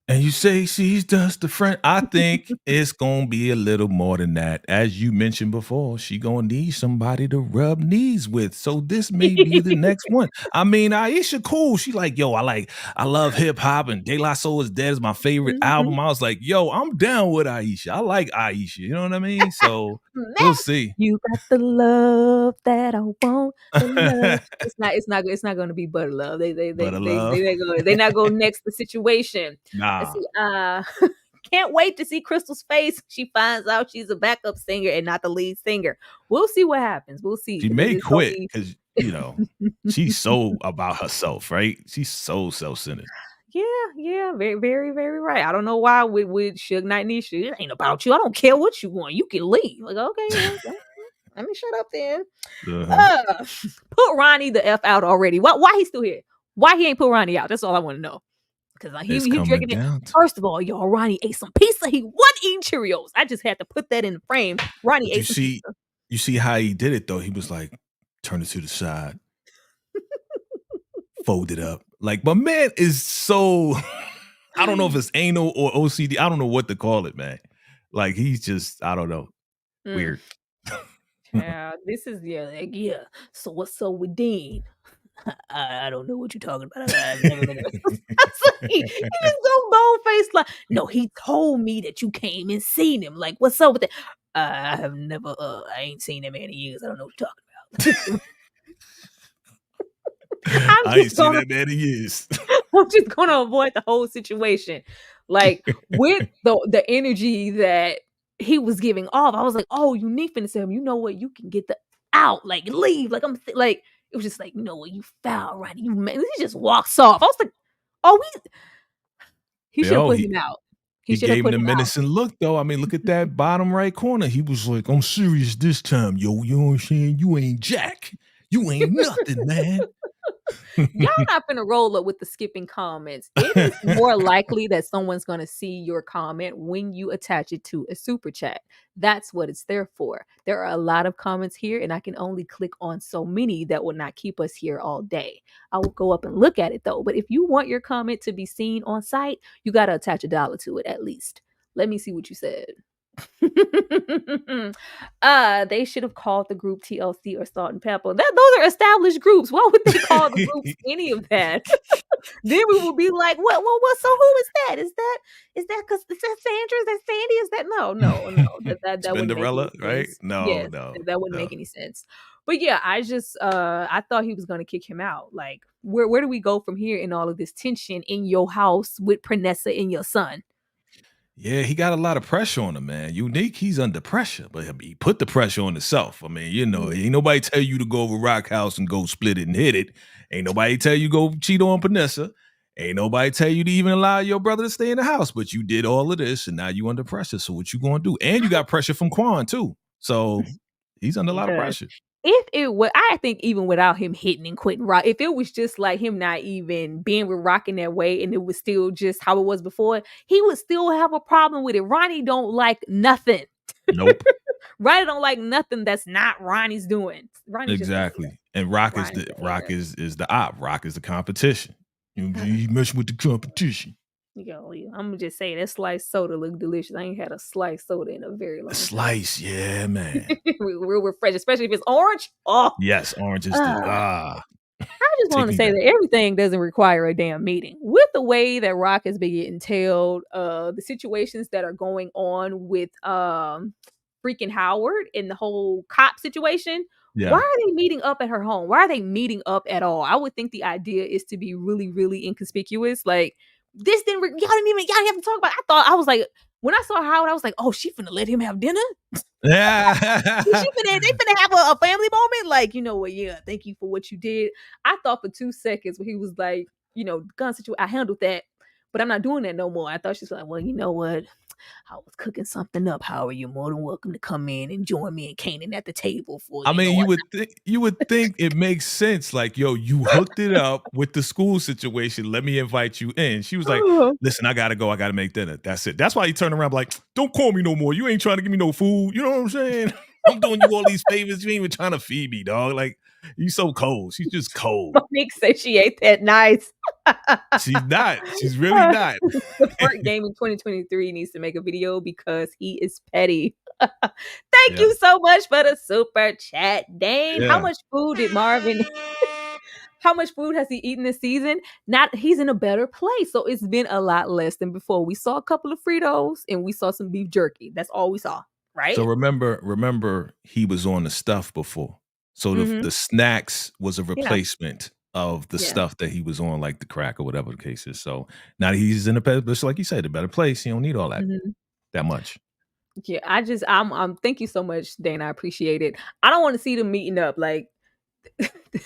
Speaker 2: And you say she's just a friend. I think it's going to be a little more than that. As you mentioned before, she going to need somebody to rub knees with. So this may be the next one. I mean, Aisha, cool. She like, yo, I love hip hop, and De La Soul is Dead is my favorite album. I was like, yo, I'm down with Aisha. I like Aisha. You know what I mean? So we'll see.
Speaker 1: You got the love that I want. It's not going to be butter love. They're not going next the situation.
Speaker 2: Nah.
Speaker 1: Can't wait to see Crystal's face. She finds out she's a backup singer and not the lead singer. We'll see what happens. We'll see.
Speaker 2: She may quit because she's so about herself, right? She's so self-centered.
Speaker 1: Yeah, very, very, very right. I don't know why with Suge Knight Nisha, it ain't about you. I don't care what you want. You can leave. Like, okay, let me shut up then. Put Ronnie the F out already. Why he's still here? Why he ain't put Ronnie out? That's all I want to know. Because he drinking it. First of all, y'all, Ronnie ate some pizza. He wasn't eating Cheerios. I just had to put that in the frame. Ronnie ate some pizza.
Speaker 2: You see how he did it though? He was like, turn it to the side. Fold it up. Like, my man is so I don't know if it's anal or OCD. I don't know what to call it, man. Like, he's just, I don't know. Weird.
Speaker 1: Yeah, this is So what's up with Dean? I don't know what you're talking about. I've never been he just go bold faced like, no, he told me that you came and seen him. Like, what's up with that? I have never I ain't seen him in years. I don't know what you're talking about.
Speaker 2: I ain't seen that man in years.
Speaker 1: I'm just gonna avoid the whole situation. Like, with the energy that he was giving off, I was like, oh, you need finna say him. You know what? You can get the out. Like, leave. Like, it It was just like, you know what, you foul, Ronnie. He just walks off. I was like, oh, he should have
Speaker 2: Yo,
Speaker 1: put him out. He
Speaker 2: he
Speaker 1: should have
Speaker 2: gave him
Speaker 1: put
Speaker 2: the
Speaker 1: him out.
Speaker 2: menacing look, though. I mean, look at that bottom right corner. He was like, I'm serious this time, yo. You know what I'm saying? You ain't Jack. You ain't nothing, man.
Speaker 1: Y'all not gonna roll up with the skipping comments. It is more likely that someone's gonna see your comment when you attach it to a super chat. That's what it's there for. There are a lot of comments here, and I can only click on so many that will not keep us here all day. I will go up and look at it though. But if you want your comment to be seen on site, you gotta attach $1 to it at least. Let me see what you said. They should have called the group TLC or Salt and Pepper. Those are established groups. Why would they call the groups any of that? Then we will be like, what? So who is that? Is that because is that Sandra? Is that Sandy? Is that no? That wouldn't make any
Speaker 2: Spinderella, right?
Speaker 1: sense.
Speaker 2: No,
Speaker 1: Yes,
Speaker 2: no,
Speaker 1: that wouldn't
Speaker 2: no.
Speaker 1: make any sense. But yeah, I thought he was gonna kick him out. Like, where do we go from here in all of this tension in your house with Prenessa and your son?
Speaker 2: Yeah, he got a lot of pressure on him, man. Unique, he's under pressure, but he put the pressure on himself. I mean, ain't nobody tell you to go over Rock House and go split it and hit it. Ain't nobody tell you go cheat on Panessa. Ain't nobody tell you to even allow your brother to stay in the house, but you did all of this, and now you under pressure. So what you gonna do? And you got pressure from Quan too. So he's under a lot of pressure.
Speaker 1: If it was, I think even without him hitting and quitting Rock, if it was just like him not even being with Rock in that way, and it was still just how it was before, he would still have a problem with it. Ronnie don't like nothing.
Speaker 2: Nope.
Speaker 1: Ronnie don't like nothing that's not Ronnie's doing. Ronnie's
Speaker 2: exactly. And Rock is the op. Rock is the competition. You messing with the competition.
Speaker 1: Yo, I'm gonna just say that sliced soda look delicious. I ain't had a sliced soda in a very long time.
Speaker 2: Slice, yeah, man.
Speaker 1: Real refreshing, especially if it's orange. Oh,
Speaker 2: yes, orange is
Speaker 1: I just want to say that everything doesn't require a damn meeting. With the way that Rock has been getting tailed, the situations that are going on with freaking Howard and the whole cop situation. Yeah. Why are they meeting up at her home? Why are they meeting up at all? I would think the idea is to be really, really inconspicuous. Like, this y'all didn't have to talk about it. I was like, when I saw Howard, I was like, oh, she finna let him have dinner?
Speaker 2: Yeah.
Speaker 1: they finna have a family moment? Like, you know what? Yeah, thank you for what you did. I thought for 2 seconds when he was like, gun situation, I handled that, but I'm not doing that no more. I thought she was like, well, you know what? I was cooking something up. Howard, you're more than welcome to come in and join me and Kanan at the table for.
Speaker 2: You would think it makes sense. Like, yo, you hooked it up with the school situation. Let me invite you in. She was like, listen, I gotta go. I gotta make dinner. That's it. That's why he turned around like, don't call me no more. You ain't trying to give me no food. You know what I'm saying? I'm doing you all these favors. You ain't even trying to feed me, dog. Like, you so cold. She's just cold.
Speaker 1: Monique said she ate that nice.
Speaker 2: She's not. She's really not.
Speaker 1: The Fort Game in 2023 needs to make a video because he is petty. Thank you so much for the super chat, Dane. How much food did Marvin? How much food has he eaten this season? He's in a better place. So it's been a lot less than before. We saw a couple of Fritos and we saw some beef jerky. That's all we saw, right?
Speaker 2: So remember he was on the stuff before. So the snacks was a replacement of the stuff that he was on, like the crack or whatever the case is. So now he's in a better, just like you said, a better place. He don't need all that much.
Speaker 1: Yeah, I'm thank you so much, Dana. I appreciate it. I don't want to see them meeting up. Like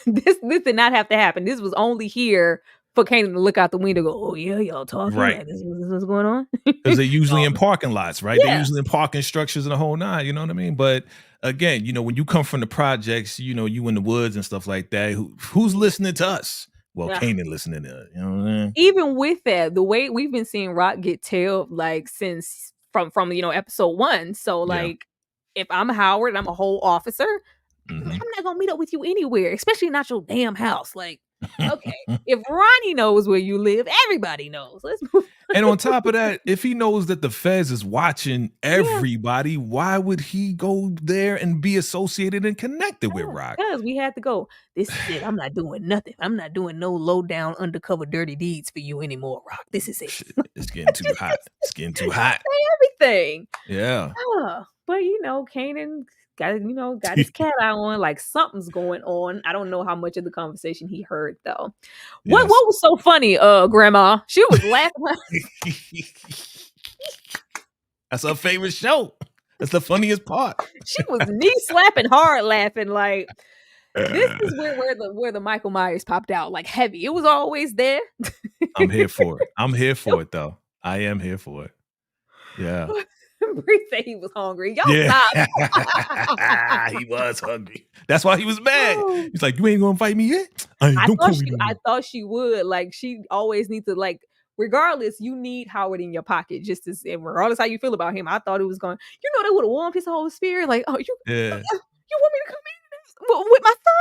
Speaker 1: this did not have to happen. This was only here for Kanan to look out the window and go, oh yeah, y'all talking?
Speaker 2: Right.
Speaker 1: Like, this is what's going on?
Speaker 2: Because they're usually in parking lots, right? They're usually in parking structures and the whole nine, you know what I mean? But again, when you come from the projects, you in the woods and stuff like that, who's listening to us? Well, Kanan listening to us, you know what I mean?
Speaker 1: Even with that, the way we've been seeing Rock get tailed, like since from episode 1. So like if I'm Howard and I'm a whole officer, I'm not gonna meet up with you anywhere, especially not your damn house. Like, okay, if Ronnie knows where you live, everybody knows. Let's move.
Speaker 2: And on top of that, if he knows that the feds is watching everybody, why would he go there and be associated and connected with Rock?
Speaker 1: Because we had to go. This is it. I'm not doing nothing. I'm not doing no low down undercover dirty deeds for you anymore, Rock. This is it.
Speaker 2: It's getting too hot. It's getting too hot.
Speaker 1: Everything.
Speaker 2: Yeah.
Speaker 1: But Kanan got his cat eye on, like something's going on. I don't know how much of the conversation he heard though. What was so funny, Grandma? She was laughing.
Speaker 2: That's her favorite show. That's the funniest part.
Speaker 1: She was knee slapping hard laughing like,
Speaker 3: This is where the Michael Myers popped out like heavy. It was always there.
Speaker 2: I'm here for it. I'm here for it though. I am here for it. Yeah.
Speaker 3: Bree said he was hungry. Y'all
Speaker 2: Yeah.
Speaker 3: stop.
Speaker 2: He was hungry. That's why he was mad. He's like, you ain't gonna fight me yet?
Speaker 3: I thought she would. Like, she always needs to, like, regardless, you need Howard in your pocket just as, and regardless how you feel about him. I thought it was going, that would have warmed his whole spirit. Like, oh, you want me to come in with my son?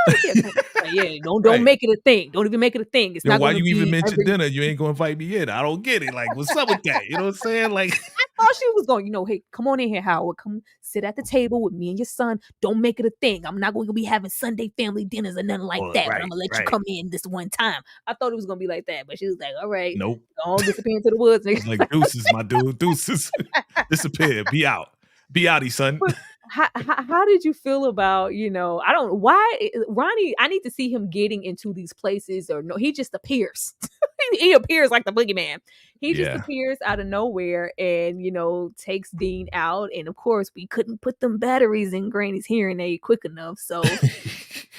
Speaker 3: Yeah, don't
Speaker 2: Right.
Speaker 3: make it a thing. Don't even make it a thing. It's not
Speaker 2: why
Speaker 3: gonna
Speaker 2: you even
Speaker 3: be
Speaker 2: mention dinner? You ain't gonna invite me in. I don't get it. Like, what's up with that? You know what I'm saying? Like,
Speaker 3: I thought she was going, hey, come on in here, Howard. Come sit at the table with me and your son. Don't make it a thing. I'm not going to be having Sunday family dinners or nothing like that. But I'm gonna let you come in this one time. I thought it was gonna be like that, but she was like, all right,
Speaker 2: nope.
Speaker 3: Don't disappear into the woods.
Speaker 2: Like, deuces, my dude. Deuces. Disappear. Be out. Be outie, son.
Speaker 3: How did you feel about, Ronnie, I need to see him getting into these places, or no, he just appears. He appears like the boogeyman. He just appears out of nowhere and, takes Dean out. And of course, we couldn't put them batteries in Granny's hearing aid quick enough. So,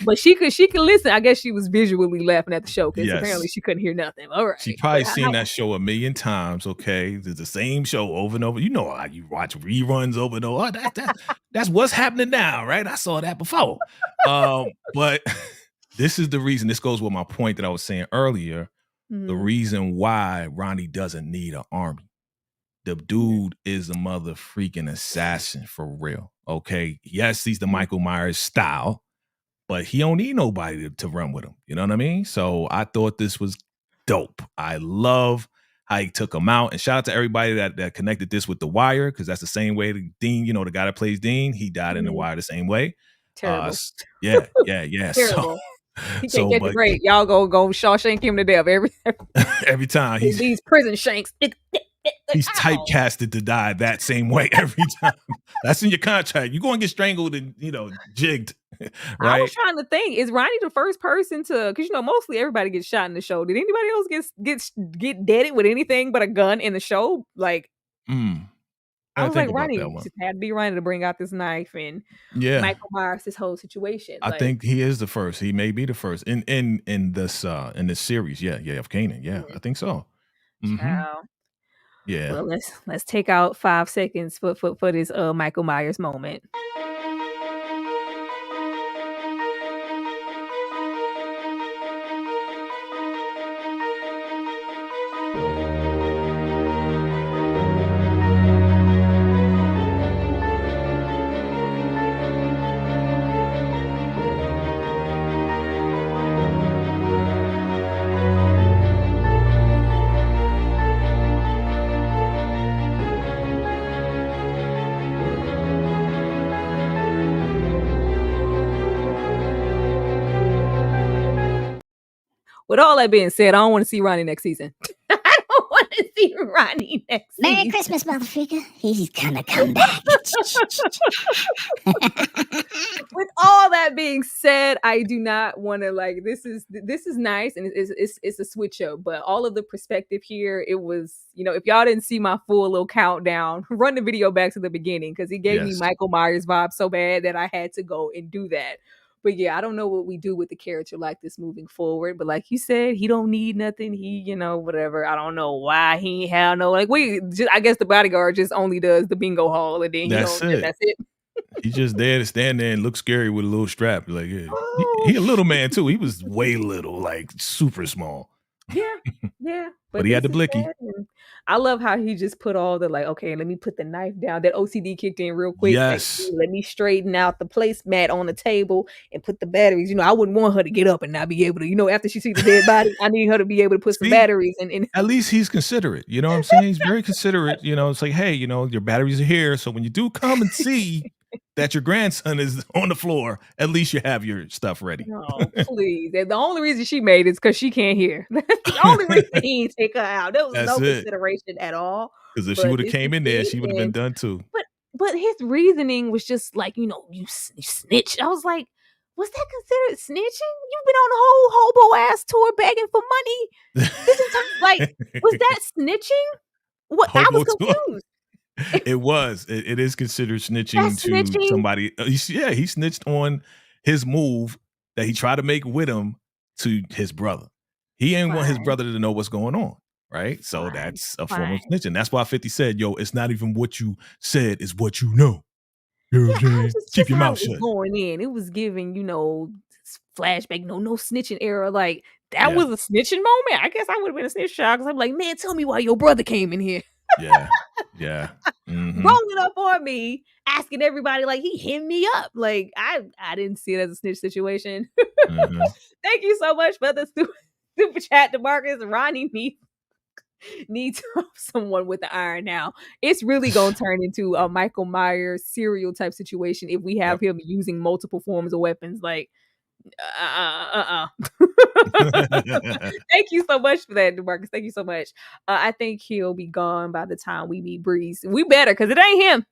Speaker 3: but she could listen. I guess she was visually laughing at the show because apparently she couldn't hear nothing. All right.
Speaker 2: She probably seen that show a million times. Okay. It's the same show over and over. You know how you watch reruns over and over. Oh, that's what's happening now, right? I saw that before. But this is the reason. This goes with my point that I was saying earlier. The reason why Ronnie doesn't need an army. The dude is a mother freaking assassin for real. Okay. Yes, he's the Michael Myers style, but he don't need nobody to run with him. You know what I mean? So I thought this was dope. I love how he took him out. And shout out to everybody that connected this with The Wire, because that's the same way Dean, the guy that plays Dean, he died in The Wire the same way.
Speaker 3: Terrible.
Speaker 2: Yeah.
Speaker 3: Terrible. He can't get the break. Y'all go Shawshank him to death
Speaker 2: every time.
Speaker 3: These prison shanks.
Speaker 2: He's typecasted to die that same way every time. That's in your contract. You're going to get strangled and, jigged. Right?
Speaker 3: I was trying to think, is Ronnie the first person to, because, mostly everybody gets shot in the show. Did anybody else get deaded with anything but a gun in the show? Like, I was like, Ronnie just had to be Ronnie to bring out this knife and Michael Myers, this whole situation.
Speaker 2: I think he is the first. He may be the first in this series. Yeah, of Kanan. Yeah, I think so.
Speaker 3: Wow.
Speaker 2: Yeah.
Speaker 3: Well, let's take out 5 seconds for this Michael Myers moment. With all that being said, I don't want to see Ronnie next season. I don't want to see Ronnie next season.
Speaker 4: Merry Christmas, motherfucker. He's gonna come back.
Speaker 3: With all that being said, I do not want to, like, this is nice and it's a switch up, but all of the perspective here, it was, if y'all didn't see my full little countdown, run the video back to the beginning because he gave me Michael Myers vibe so bad that I had to go and do that. But yeah, I don't know what we do with the character like this moving forward. But like you said, he don't need nothing. He, whatever. I don't know why he ain't have no, like, I guess the bodyguard just only does the bingo hall and then that's it.
Speaker 2: He's just there to stand there and look scary with a little strap. Like, he a little man too. He was way little, like super small.
Speaker 3: Yeah.
Speaker 2: But he had the blicky.
Speaker 3: I love how he just put all the, like, okay, let me put the knife down. That OCD kicked in real quick.
Speaker 2: Yes.
Speaker 3: Like, let me straighten out the placemat on the table and put the batteries. I wouldn't want her to get up and not be able to, after she sees the dead body, I need her to be able to put some batteries in.
Speaker 2: At least he's considerate. You know what I'm saying? He's very considerate. It's like, hey, your batteries are here. So when you do come and see that your grandson is on the floor, at least you have your stuff ready.
Speaker 3: Oh, please. And the only reason she made it is because she can't hear. That's the only reason he didn't take her out. There was no consideration at all.
Speaker 2: Because if she would have came in there, she would have been done too.
Speaker 3: But his reasoning was just like, you snitch. I was like, was that considered snitching? You've been on a whole hobo ass tour begging for money. This is like, was that snitching? What? I was confused.
Speaker 2: It is considered snitching to somebody. He snitched on his move that he tried to make with him to his brother. He ain't want his brother to know what's going on, right? So that's a form of snitching. That's why 50 said, yo, it's not even what you said, it's what you know. You know what I'm saying? Keep your mouth shut.
Speaker 3: Going in, it was giving, flashback, no snitching era. Like, that was a snitching moment. I guess I would have been a snitch child because I'm like, man, tell me why your brother came in here.
Speaker 2: Yeah.
Speaker 3: Rolling up on me, asking everybody, like, he hit me up. Like, I didn't see it as a snitch situation. Thank you so much for the super chat, DeMarcus. Ronnie needs someone with the iron now. It's really gonna turn into a Michael Myers serial type situation if we have him using multiple forms of weapons. Like, Thank you so much for that, DeMarcus. Thank you so much. I think he'll be gone by the time we meet Breeze. We better, because it ain't him.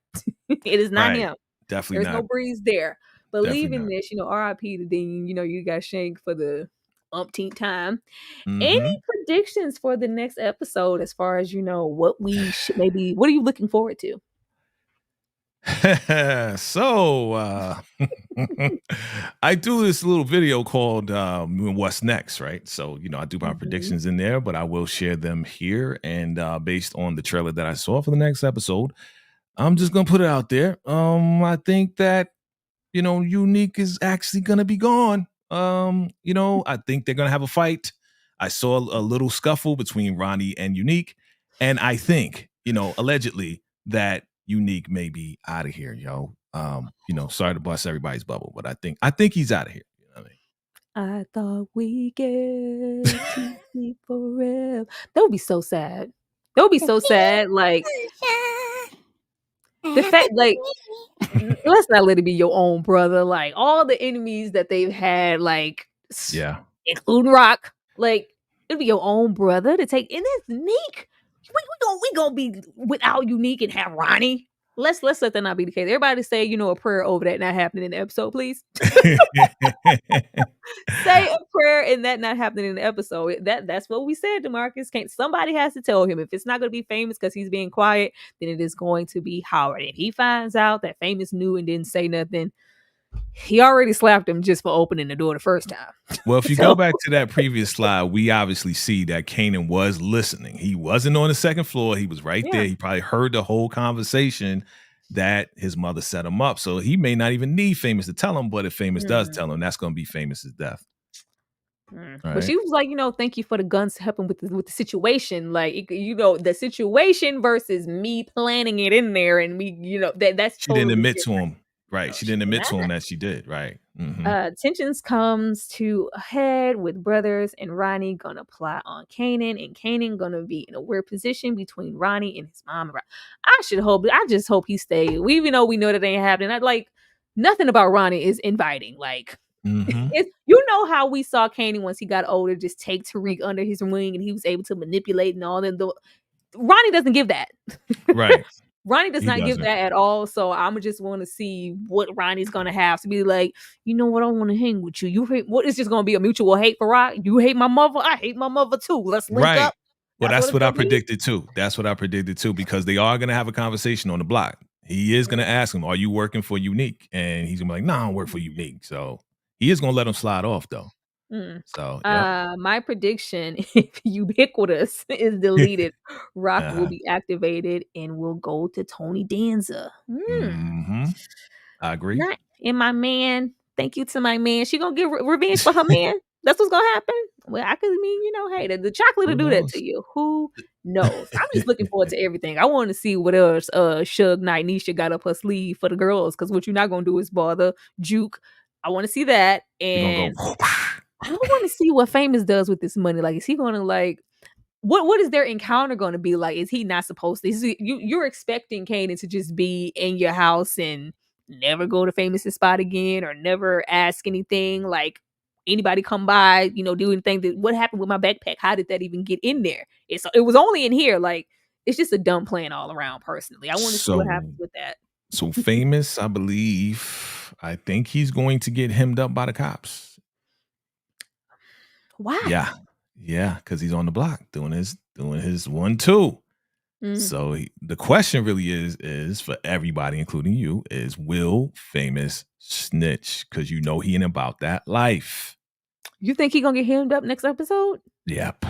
Speaker 3: It is not him.
Speaker 2: Definitely
Speaker 3: There's
Speaker 2: not.
Speaker 3: no Breeze there. But
Speaker 2: Definitely
Speaker 3: leaving
Speaker 2: not.
Speaker 3: this, RIP to Dean. You got shanked for the umpteenth time.
Speaker 2: Mhm.
Speaker 3: Any predictions for the next episode as far as what we should maybe? What are you looking forward to?
Speaker 2: So I do this little video called What's Next, right? So I do my predictions in there, but I will share them here. And based on the trailer that I saw for the next episode, I'm just gonna put it out there. I think that Unique is actually gonna be gone. I think they're gonna have a fight. I saw a little scuffle between Ronnie and Unique, and I think allegedly that Unique may be out of here, yo. Sorry to bust everybody's bubble, but I think he's out of here. You know what I mean?
Speaker 3: I thought we get to be forever. That would be so sad. That would be so sad. Like, the fact, like, let's not let it be your own brother. Like, all the enemies that they've had, like, including RAQ, like, it'd be your own brother to take. And it's Unique. We gonna be without Unique and have Ronnie. Let's let that not be the case. Everybody say, a prayer over that not happening in the episode, please. Say a prayer and that not happening in the episode. That's what we said, DeMarcus. Somebody has to tell him. If it's not going to be Famous because he's being quiet, then it is going to be Howard. If he finds out that Famous knew and didn't say nothing, he already slapped him just for opening the door the first time.
Speaker 2: Well, if you go back to that previous slide, we obviously see that Kanan was listening. He wasn't on the second floor. He was right there. He probably heard the whole conversation that his mother set him up. So he may not even need Famous to tell him, but if Famous does tell him, that's going to be Famous's death.
Speaker 3: But she was like, thank you for the guns to help him with the situation. Like, the situation versus me planning it in there and me, that's
Speaker 2: she didn't admit
Speaker 3: different.
Speaker 2: To him. Right. She didn't admit to him that she did. Right.
Speaker 3: Tensions comes to a head with brothers and Ronnie gonna plot on Kanan, and Kanan gonna be in a weird position between Ronnie and his mom. I just hope he stays. Even though we know that ain't happening. Nothing about Ronnie is inviting. Like, how we saw Kanan once he got older just take Tariq under his wing and he was able to manipulate and all. And Ronnie doesn't give that.
Speaker 2: Right.
Speaker 3: Ronnie does not give that at all. So I'm just want to see what Ronnie's gonna have to be like. You know what? I want to hang with you. You hate what? It's just gonna be a mutual hate for RAQ. You hate my mother. I hate my mother too. Let's link up.
Speaker 2: Well, that's what I predicted too. That's what I predicted too, because they are gonna have a conversation on the block. He is gonna ask him, "Are you working for Unique?" And he's gonna be like, "No, I don't work for Unique." So he is gonna let him slide off though. So
Speaker 3: my prediction, if Ubiquitous is deleted, RAQ will be activated and will go to Tony Danza.
Speaker 2: I agree.
Speaker 3: And my man, thank you to my man. She gonna get revenge for her man. That's what's gonna happen. Well, I could mean, hey, the chocolate will do that to you. Who knows? I'm just looking forward to everything. I want to see what else Suge Knight Nisha got up her sleeve for the girls, because what you're not gonna do is bother Juke. I want to see that. And I want to see what Famous does with this money. Like, is he going to what is their encounter going to be like? Is he not supposed to? You're expecting Kanan to just be in your house and never go to Famous's spot again or never ask anything. Like, anybody come by, do anything. What happened with my backpack? How did that even get in there? It was only in here. Like, it's just a dumb plan all around. Personally, I want to see what happens with that.
Speaker 2: So Famous, I think he's going to get hemmed up by the cops.
Speaker 3: Why?
Speaker 2: Yeah, because he's on the block doing his 1-2. So the question really is for everybody, including you, is will Famous snitch? Because you know he ain't about that life.
Speaker 1: You think he gonna get hemmed up next episode?
Speaker 2: Yep.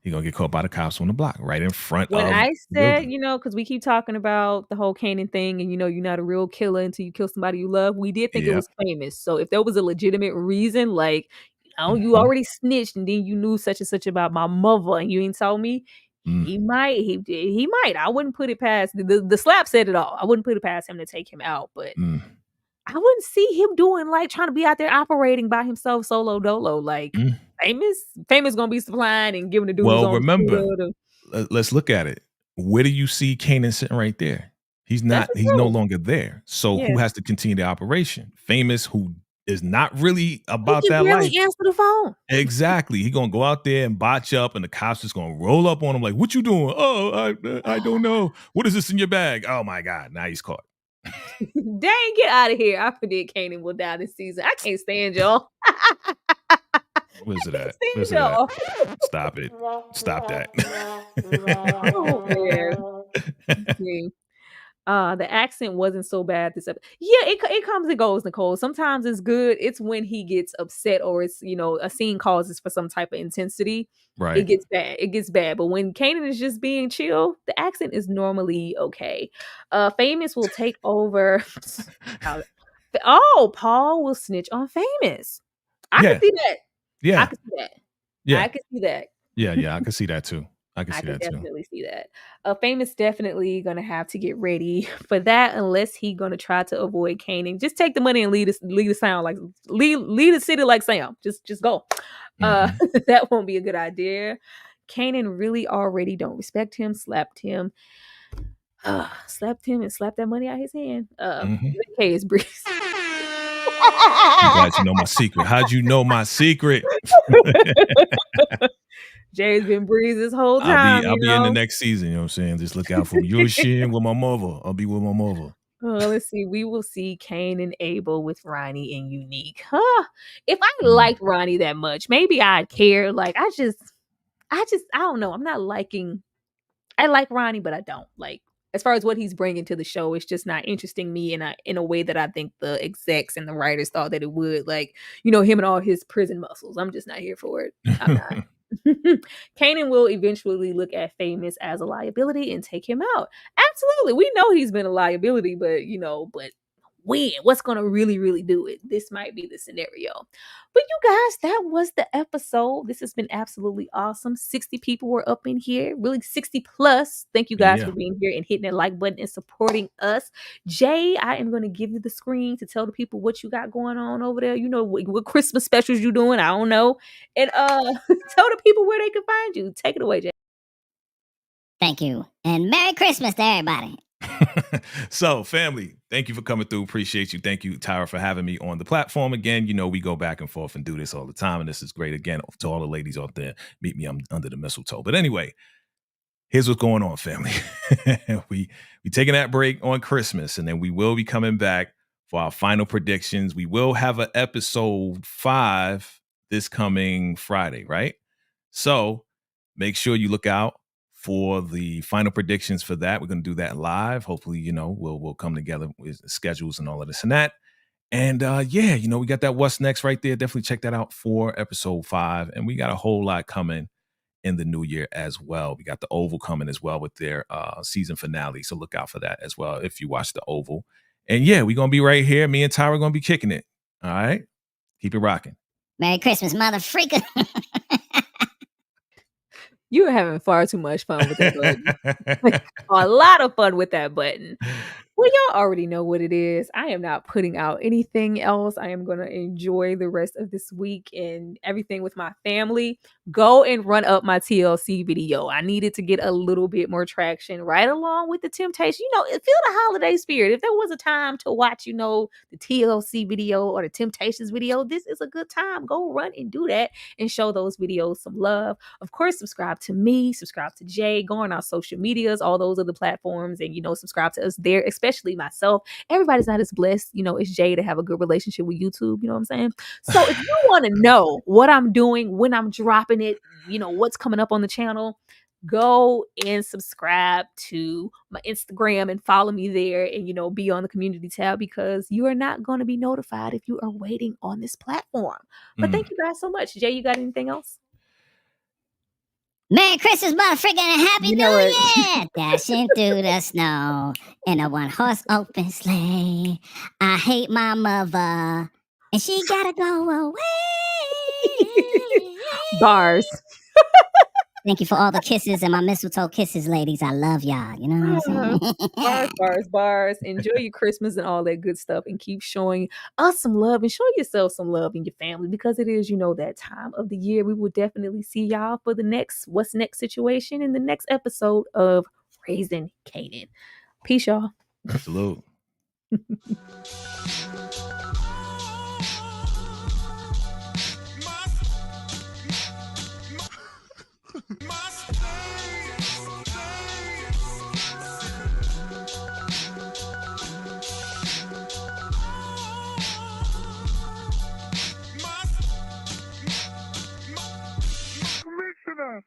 Speaker 2: He gonna get caught by the cops on the block right in front
Speaker 1: When
Speaker 2: of
Speaker 1: I
Speaker 2: the
Speaker 1: said,
Speaker 2: building.
Speaker 1: because we keep talking about the whole Kanan thing and, you're not a real killer until you kill somebody you love, we did think it
Speaker 2: Yep.
Speaker 1: was Famous. So if there was a legitimate reason, like, you
Speaker 2: Mhm.
Speaker 1: already snitched and then you knew such and such about my mother and you ain't told me, he might. He might. I wouldn't put it past the slap said it all. I wouldn't put it past him to take him out, but I wouldn't see him doing like trying to be out there operating by himself solo dolo. Like Famous gonna be supplying and giving the dudes
Speaker 2: Well,
Speaker 1: on the
Speaker 2: remember,
Speaker 1: scooter
Speaker 2: let's look at it. Where do you see Kanan sitting right there? He's
Speaker 1: That's
Speaker 2: no
Speaker 1: true.
Speaker 2: longer there. So
Speaker 1: Yeah.
Speaker 2: who has to continue the operation? Famous, who is not really
Speaker 1: He
Speaker 2: about
Speaker 1: can
Speaker 2: that
Speaker 1: barely
Speaker 2: life.
Speaker 1: answer the phone.
Speaker 2: Exactly. He gonna go out there and botch up, and the cops just gonna roll up on him like, "What you doing? Oh, I don't know. What is this in your bag? Oh my God! Now he's caught."
Speaker 1: Dang, get out of here. I predict Kanan will die this season. I can't stand y'all.
Speaker 2: Where's it at?
Speaker 1: Stand
Speaker 2: Where's it at?
Speaker 1: y'all.
Speaker 2: Stop it. Stop that.
Speaker 1: Oh, man. See. The accent wasn't so bad this episode. Yeah, it comes and goes, Nicole. Sometimes it's good. It's when he gets upset or it's, a scene causes for some type of intensity.
Speaker 2: Right.
Speaker 1: It gets bad. It gets bad. But when Kanan is just being chill, the accent is normally okay. Famous will take over. Paul will snitch on Famous. I can see that.
Speaker 2: Yeah.
Speaker 1: I can see that.
Speaker 2: Yeah.
Speaker 1: I can see that.
Speaker 2: Yeah, I can see that too. I can
Speaker 1: definitely see that. Famous definitely gonna have to get ready for that unless he gonna try to avoid Kanan. Just take the money and lead the sound like lead the city like Sam. Just go. That won't be a good idea. Kanan really already don't respect him, slapped him and slapped that money out his hand. VACAY is breeze.
Speaker 2: I'm glad you know my secret. How'd you know my secret?
Speaker 1: Jay's been breeze this whole time.
Speaker 2: I'll be in the next season, you know what I'm saying? Just look out for me. You're shit with my mother. I'll be with my mother.
Speaker 1: Let's see. We will see Kane and Abel with Ronnie and Unique. If I liked Ronnie that much, maybe I'd care. Like I don't know. I'm not liking. I like Ronnie, but I don't like. As far as what he's bringing to the show, it's just not interesting me in a way that I think the execs and the writers thought that it would. Like, him and all his prison muscles. I'm just not here for it. I'm not. Kanan will eventually look at Famous as a liability and take him out. Absolutely. We know he's been a liability, but when? What's going to really, really do it? This might be the scenario. But you guys, that was the episode. This has been absolutely awesome. 60 people were up in here, really 60 plus. Thank you guys for being here and hitting that like button and supporting us. Jay, I am going to give you the screen to tell the people what you got going on over there. What Christmas specials you doing. I don't know. And tell the people where they can find you. Take it away, Jay.
Speaker 4: Thank you. And Merry Christmas to everybody.
Speaker 2: So, family, thank you for coming through. Appreciate you. Thank you, Tyra, for having me on the platform again. We go back and forth and do this all the time, and this is great. Again, to all the ladies out there, meet me under the mistletoe. But anyway, here's what's going on, family. we taking that break on Christmas, and then we will be coming back for our final predictions. We will have an episode 5 this coming Friday, right? So make sure you look out for the final predictions for that. We're going to do that live. Hopefully, we'll come together with schedules and all of this and that. And we got that What's Next right there. Definitely check that out for episode 5. And we got a whole lot coming in the new year as well. We got the Oval coming as well with their season finale. So look out for that as well if you watch the Oval. And we're going to be right here. Me and Tyra are going to be kicking it. All right? Keep it rocking.
Speaker 4: Merry Christmas, mother freaker.
Speaker 1: You were having far too much fun with that button. A lot of fun with that button. Well, y'all already know what it is. I am not putting out anything else. I am going to enjoy the rest of this week and everything with my family. Go and run up my TLC video. I needed to get a little bit more traction right along with the Temptation. Feel the holiday spirit. If there was a time to watch, the TLC video or the Temptations video, this is a good time. Go run and do that and show those videos some love. Of course, subscribe to me, subscribe to Jay, go on our social medias, all those other platforms, and, subscribe to us there, especially myself. Everybody's not as blessed, as Jay to have a good relationship with YouTube. You know what I'm saying? So if you want to know what I'm doing, when I'm dropping it, what's coming up on the channel, go and subscribe to my Instagram and follow me there and, be on the community tab because you are not going to be notified if you are waiting on this platform. But thank you guys so much. Jay, you got anything else?
Speaker 4: Merry Christmas, motherfucker, and Happy
Speaker 1: You
Speaker 4: New
Speaker 1: know it.
Speaker 4: Year! Dashing through the snow in a one-horse open sleigh. I hate my mother, and she gotta go away.
Speaker 1: Bars.
Speaker 4: Thank you for all the kisses and my mistletoe kisses, ladies. I love y'all. You know what I'm saying?
Speaker 1: Bars. Enjoy your Christmas and all that good stuff, and keep showing us some love and show yourself some love in your family because it is, that time of the year. We will definitely see y'all for the next What's Next situation in the next episode of Raising Kanan. Peace, y'all.
Speaker 2: Salute.
Speaker 5: Commissioner!